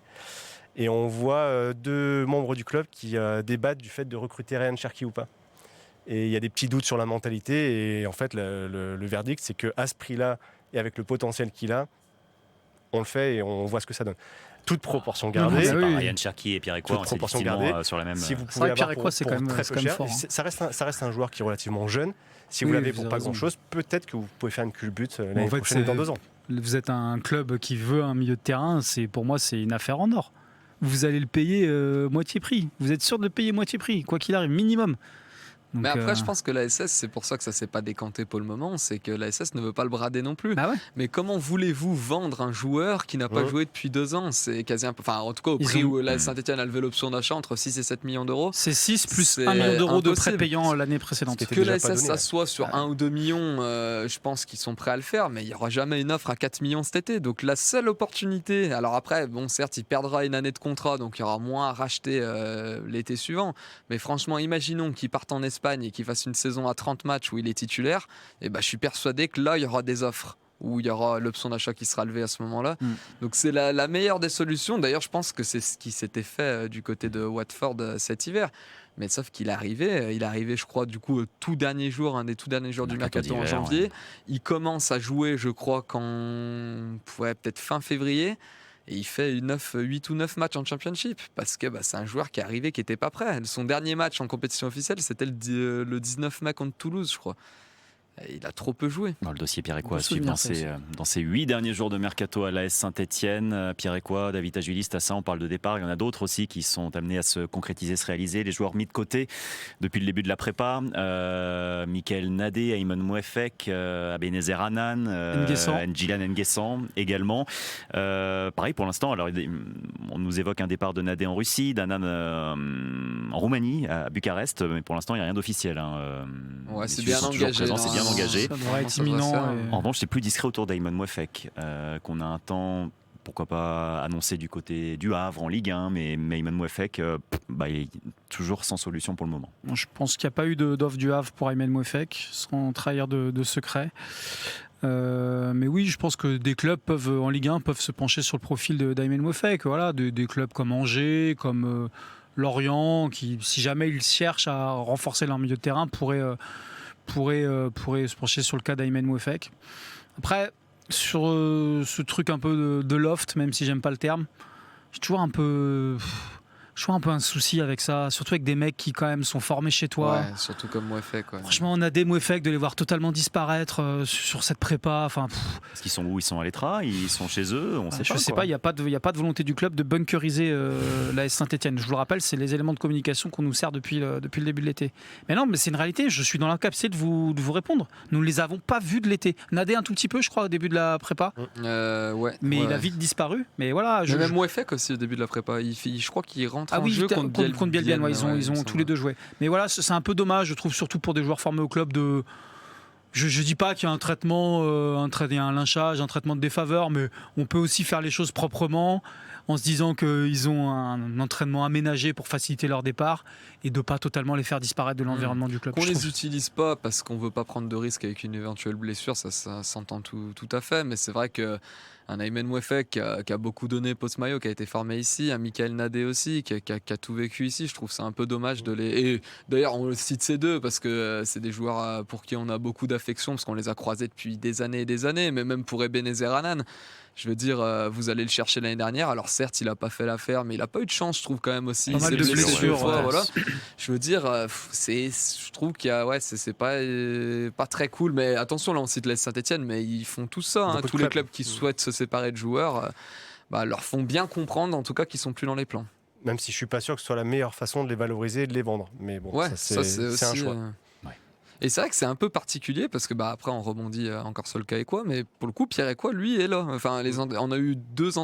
Et on voit 2 membres du club qui débattent du fait de recruter Ryan Cherki ou pas. Et il y a des petits doutes sur la mentalité. Et en fait, le verdict, c'est qu'à ce prix-là, et avec le potentiel qu'il a, on le fait et on voit ce que ça donne. Toute proportion gardée. C'est pas Ryan Cherki et Pierre Ecois, c'est effectivement sur la même. Si vous pouvez Pierre Ecois, c'est quand même très peu cher, fort. Ça reste un joueur qui est relativement jeune. Si vous l'avez pour pas grand-chose, peut-être que vous pouvez faire une culbute l'année prochaine dans 2 ans. Vous êtes un club qui veut un milieu de terrain. Pour moi, c'est une affaire en or. Vous allez le payer moitié prix. Vous êtes sûr de le payer moitié prix, quoi qu'il arrive, minimum. Donc, mais après, je pense que l'ASS, c'est pour ça que ça s'est pas décanté pour le moment, c'est que l'ASS ne veut pas le brader non plus. Mais comment voulez-vous vendre un joueur qui n'a pas joué depuis 2 ans? C'est quasi enfin, en tout cas, au prix où la Saint-Etienne a levé l'option d'achat, entre 6 et 7 millions d'euros. C'est 6 plus 1 million d'euros de prêt payant l'année précédente. Que l'ASS s'assoit sur 1 ou 2 millions, je pense qu'ils sont prêts à le faire, mais il n'y aura jamais une offre à 4 millions cet été. Donc la seule opportunité, alors après, bon, certes, il perdra une année de contrat, donc il y aura moins à racheter l'été suivant. Mais franchement, imaginons qu'il parte en Espagne et qu'il fasse une saison à 30 matchs où il est titulaire, et je suis persuadé que là il y aura des offres où il y aura l'option d'achat qui sera levée à ce moment-là. Donc c'est la meilleure des solutions. D'ailleurs, je pense que c'est ce qui s'était fait du côté de Watford cet hiver. Mais sauf qu'il est arrivé, je crois, du coup, un des tout derniers jours du mercato en janvier. Ouais. Il commence à jouer, je crois, peut-être fin février. Et il fait 8 ou 9 matchs en Championship parce que c'est un joueur qui est arrivé qui n'était pas prêt. Son dernier match en compétition officielle, c'était le 19 mai contre Toulouse, je crois. il a trop peu joué. Dans le dossier Pierre-Écois à suivre dans ces 8 derniers jours de mercato à l'AS Saint-Etienne. Pierre-Écois, David Ajulis, Tassin, on parle de départ. Il y en a d'autres aussi qui sont amenés à se concrétiser, se réaliser. Les joueurs mis de côté depuis le début de la prépa. Michael Nadé, Ayman Mouefek, Abenezer Hanan, Ndjilan N'Guessan également. Pareil pour l'instant. Alors, on nous évoque un départ de Nadé en Russie, d'Hanan en Roumanie, à Bucarest. Mais pour l'instant, il n'y a rien d'officiel. C'est bien engagé. C'est bien engagé. Ça devrait être imminent. En revanche, c'est plus discret autour d'Ayman Mouefek, qu'on a un temps, pourquoi pas, annoncé du côté du Havre en Ligue 1, mais Ayman Mouefek, il est toujours sans solution pour le moment. Je pense qu'il n'y a pas eu d'offre du Havre pour Ayman Mouefek, sans trahir de secret. Mais oui, je pense que des clubs en Ligue 1 peuvent se pencher sur le profil d'Ayman Mouefek. Voilà, des clubs comme Angers, comme Lorient, qui, si jamais ils cherchent à renforcer leur milieu de terrain, pourraient se pencher sur le cas d'Ayman Mouefek. Après, sur ce truc un peu de loft, même si j'aime pas le terme, j'ai toujours un peu un souci avec ça, surtout avec des mecs qui quand même sont formés chez toi. Ouais, surtout comme Mouefek. Franchement, on a des Mouefek de les voir totalement disparaître sur cette prépa. Parce qu'ils sont où? Ils sont à l'Etra? Ils sont chez eux? Je sais pas, il n'y a pas de volonté du club de bunkeriser l'AS Saint-Etienne. Je vous le rappelle, c'est les éléments de communication qu'on nous sert depuis le début de l'été. Mais non, mais c'est une réalité, je suis dans l'incapacité de vous répondre. Nous ne les avons pas vus de l'été. Nadé un tout petit peu, je crois, au début de la prépa. Mais il a vite disparu. Mais voilà. Même Mouefek aussi au début de la prépa. Je crois qu'il rentre en jeu contre Bielbienne. Ils ont tous les deux joué. Mais voilà, c'est un peu dommage, je trouve, surtout pour des joueurs formés au club de. Je dis pas qu'il y a un traitement, un lynchage, un traitement de défaveur, mais on peut aussi faire les choses proprement en se disant qu'ils ont un entraînement aménagé pour faciliter leur départ et de pas totalement les faire disparaître de l'environnement du club. Qu'on les utilise pas parce qu'on veut pas prendre de risques avec une éventuelle blessure, ça s'entend tout à fait, mais c'est vrai que un Ayman Mouefek qui a beaucoup donné post-maillot, qui a été formé ici, un Michael Nadé aussi, qui a tout vécu ici. Je trouve c'est un peu dommage de les... Et d'ailleurs, on le cite ces deux parce que c'est des joueurs pour qui on a beaucoup d'affection, parce qu'on les a croisés depuis des années et des années, mais même pour Ebenezer Hanan. Je veux dire, vous allez le chercher l'année dernière. Alors certes, il n'a pas fait l'affaire, mais il n'a pas eu de chance, je trouve quand même aussi. Pas mal de blessures. Voilà. Je veux dire, je trouve qu'il y a, c'est pas très cool. Mais attention, là, on cite l'AS Saint-Etienne, mais ils font tout ça. Tous les clubs qui souhaitent se séparer de joueurs, leur font bien comprendre, en tout cas, qu'ils sont plus dans les plans. Même si je suis pas sûr que ce soit la meilleure façon de les valoriser et de les vendre. Mais bon, ça, c'est un choix. Et c'est vrai que c'est un peu particulier parce que après on rebondit encore sur le cas Écois, mais pour le coup Pierre-Écois lui est là. Enfin, on a eu 2-3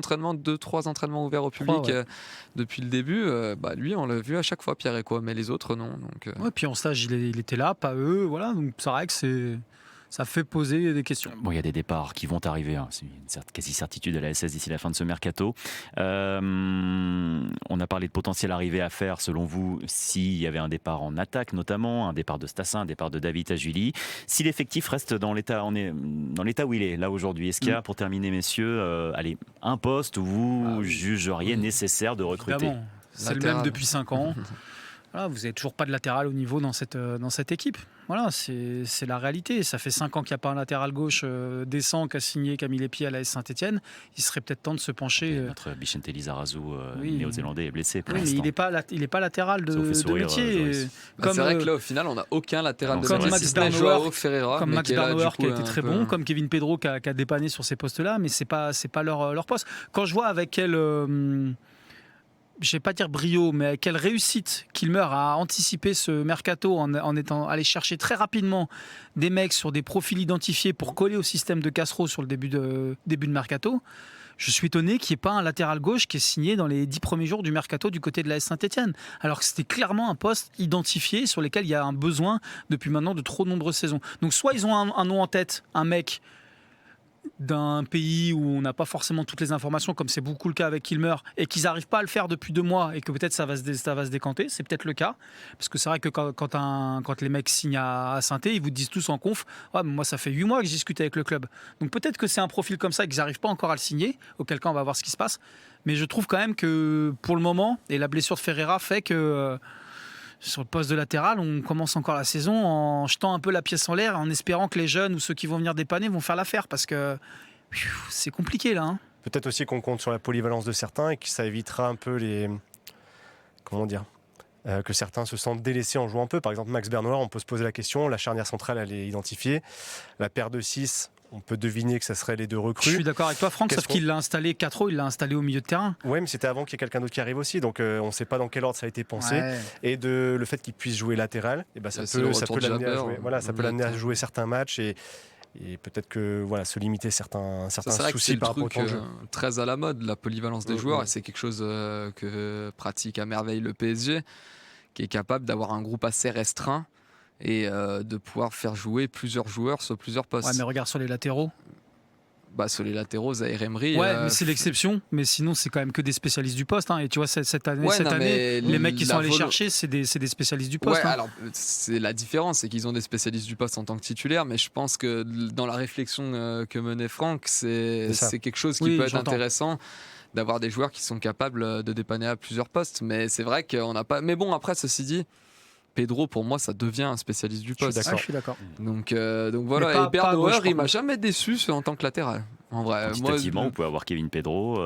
entraînements ouverts au public depuis le début. Lui on l'a vu à chaque fois Pierre-Écois, mais les autres non. Donc, puis en stage il était là, pas eux. Voilà, donc c'est vrai que ça fait poser des questions. Bon, il y a des départs qui vont arriver, c'est une quasi-certitude à la SS d'ici la fin de ce mercato. On a parlé de potentiel arrivée à faire, selon vous, s'il y avait un départ en attaque notamment, un départ de Stassin, un départ de David Ajulis. Si l'effectif reste dans l'état, on est dans l'état où il est là aujourd'hui, est-ce qu'il y a, pour terminer messieurs, un poste où vous jugeriez nécessaire de recruter? Évidemment. C'est le même depuis 5 ans. Voilà, vous n'avez toujours pas de latéral au niveau dans cette équipe. Voilà, c'est la réalité. Ça fait 5 ans qu'il n'y a pas un latéral gauche décent qui a mis les pieds à l'AS Saint-Etienne. Il serait peut-être temps de se pencher. Notre Bichente Lizarazu, néo-zélandais, est blessé pour mais il n'est pas latéral de métier. C'est vrai que là, au final, on n'a aucun latéral de métier. Comme Max Bernauer qui a été très bon, comme Kevin Pedro qui a dépanné sur ces postes-là, mais c'est pas leur poste. Quand je vois avec quel... je ne vais pas dire brio, mais quelle réussite Kilmer a anticipé ce mercato en étant allé chercher très rapidement des mecs sur des profils identifiés pour coller au système de Castro sur le début de mercato. Je suis étonné qu'il n'y ait pas un latéral gauche qui est signé dans les 10 premiers jours du mercato du côté de l'AS Saint-Etienne, alors que c'était clairement un poste identifié sur lequel il y a un besoin depuis maintenant de trop nombreuses saisons. Donc soit ils ont un nom en tête, un mec d'un pays où on n'a pas forcément toutes les informations, comme c'est beaucoup le cas avec Kilmer, et qu'ils n'arrivent pas à le faire depuis 2 mois et que peut-être ça va se décanter, c'est peut-être le cas, parce que c'est vrai que quand les mecs signent à Saint-Étienne, ils vous disent tous en conf, moi ça fait 8 mois que je discute avec le club, donc peut-être que c'est un profil comme ça et qu'ils n'arrivent pas encore à le signer, auquel cas on va voir ce qui se passe, mais je trouve quand même que pour le moment, et la blessure de Ferreira fait que sur le poste de latéral, on commence encore la saison en jetant un peu la pièce en l'air, en espérant que les jeunes ou ceux qui vont venir dépanner vont faire l'affaire, parce que c'est compliqué là. Peut-être aussi qu'on compte sur la polyvalence de certains et que ça évitera un peu que certains se sentent délaissés en jouant peu. Par exemple, Max Bernauer, on peut se poser la question, la charnière centrale, elle est identifiée. La paire de 6, on peut deviner que ça serait les deux recrues. Je suis d'accord avec toi, Franck, sauf qu'il l'a installé 4 il l'a installé au milieu de terrain. Oui, mais c'était avant qu'il y ait quelqu'un d'autre qui arrive aussi, donc on ne sait pas dans quel ordre ça a été pensé. Ouais. Et le fait qu'il puisse jouer latéral, et ça peut l'amener à jouer. Voilà, ça peut l'amener à jouer certains matchs et peut-être que se limiter certains soucis par rapport au temps de jeu. Très à la mode, la polyvalence des joueurs, et c'est quelque chose que pratique à merveille le PSG, qui est capable d'avoir un groupe assez restreint et de pouvoir faire jouer plusieurs joueurs sur plusieurs postes. Ouais, mais regarde sur les latéraux. Sur les latéraux, Zaïre Emery. Ouais, mais c'est l'exception. Mais sinon, c'est quand même que des spécialistes du poste. Hein. Et tu vois, cette année, les mecs qui sont allés chercher, c'est des spécialistes du poste. Ouais, hein. alors c'est la différence, c'est qu'ils ont des spécialistes du poste en tant que titulaire. Mais je pense que dans la réflexion que menait Franck, c'est quelque chose qui peut être intéressant d'avoir des joueurs qui sont capables de dépanner à plusieurs postes. Mais c'est vrai qu'on n'a pas. Mais bon, après, ceci dit. Pedro, pour moi, ça devient un spécialiste du poste. Je suis d'accord. Donc voilà. Et Bernauer, il m'a jamais déçu en tant que latéral. En vrai, quantitativement, vous pouvez avoir Kevin Pedro,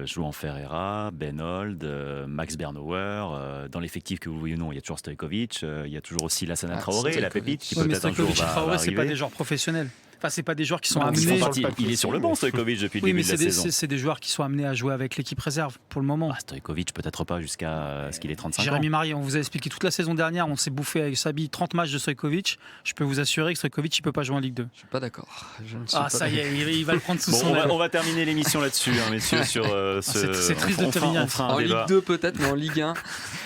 João Ferreira, Ben Holt, Max Bernauer. Dans l'effectif que vous voyez ou non, il y a toujours Stojkovic, il y a toujours aussi Lassana Traoré, la pépite qui peut-être un jour va Traoré, arriver. C'est pas des joueurs professionnels. Enfin, c'est pas des joueurs qui sont amenés. Il est sur le banc, Stojkovic, depuis le début de la saison. C'est des joueurs qui sont amenés à jouer avec l'équipe réserve pour le moment. Stojkovic, peut-être pas jusqu'à ce qu'il ait 35 ans. Jérémy Marie, on vous a expliqué toute la saison dernière, on s'est bouffé avec Sabi 30 matchs de Stojkovic. Je peux vous assurer que Stojkovic, il peut pas jouer en Ligue 2. Je suis pas d'accord. Ça y est, il va le prendre sous son aile. On va terminer l'émission là-dessus, messieurs. C'est triste de terminer. En Ligue 2 peut-être, mais en Ligue 1,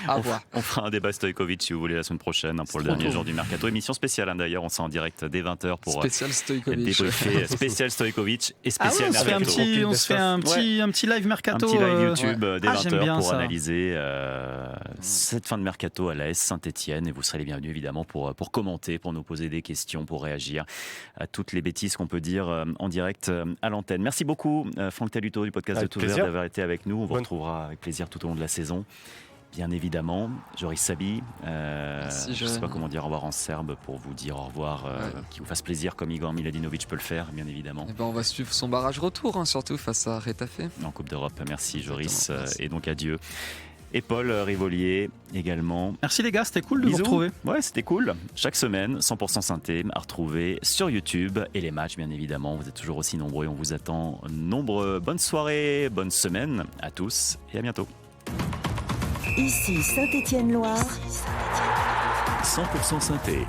à voir. On fera un débat Stojkovic si vous voulez la semaine prochaine pour le dernier jour du mercato. Émission spéciale d'ailleurs, on sera en direct dès 20h pour spécial Stojkovic. Spécial Stojkovic et spécial mercato. On se fait un petit live mercato. Un petit live YouTube dès 20h pour ça. analyser cette fin de mercato à l'AS Saint-Etienne. Et vous serez les bienvenus évidemment pour commenter, pour nous poser des questions, pour réagir à toutes les bêtises qu'on peut dire en direct à l'antenne. Merci beaucoup Franck Taluto du podcast de Tout Vert d'avoir été avec nous. On vous retrouvera avec plaisir tout au long de la saison. Bien évidemment, Joris Sabi, je ne sais pas comment dire au revoir en serbe pour vous dire au revoir, qui vous fasse plaisir comme Igor Miladinovic peut le faire, bien évidemment. Et on va suivre son barrage retour, surtout face à Retafe. En Coupe d'Europe, merci Joris, et donc adieu. Et Paul Rivolier également. Merci les gars, c'était cool de vous retrouver. Ouais, c'était cool. Chaque semaine, 100% synthé à retrouver sur YouTube et les matchs, bien évidemment. Vous êtes toujours aussi nombreux et on vous attend nombreux. Bonne soirée, bonne semaine à tous et à bientôt. Ici Saint-Étienne-Loire. 100% synthé.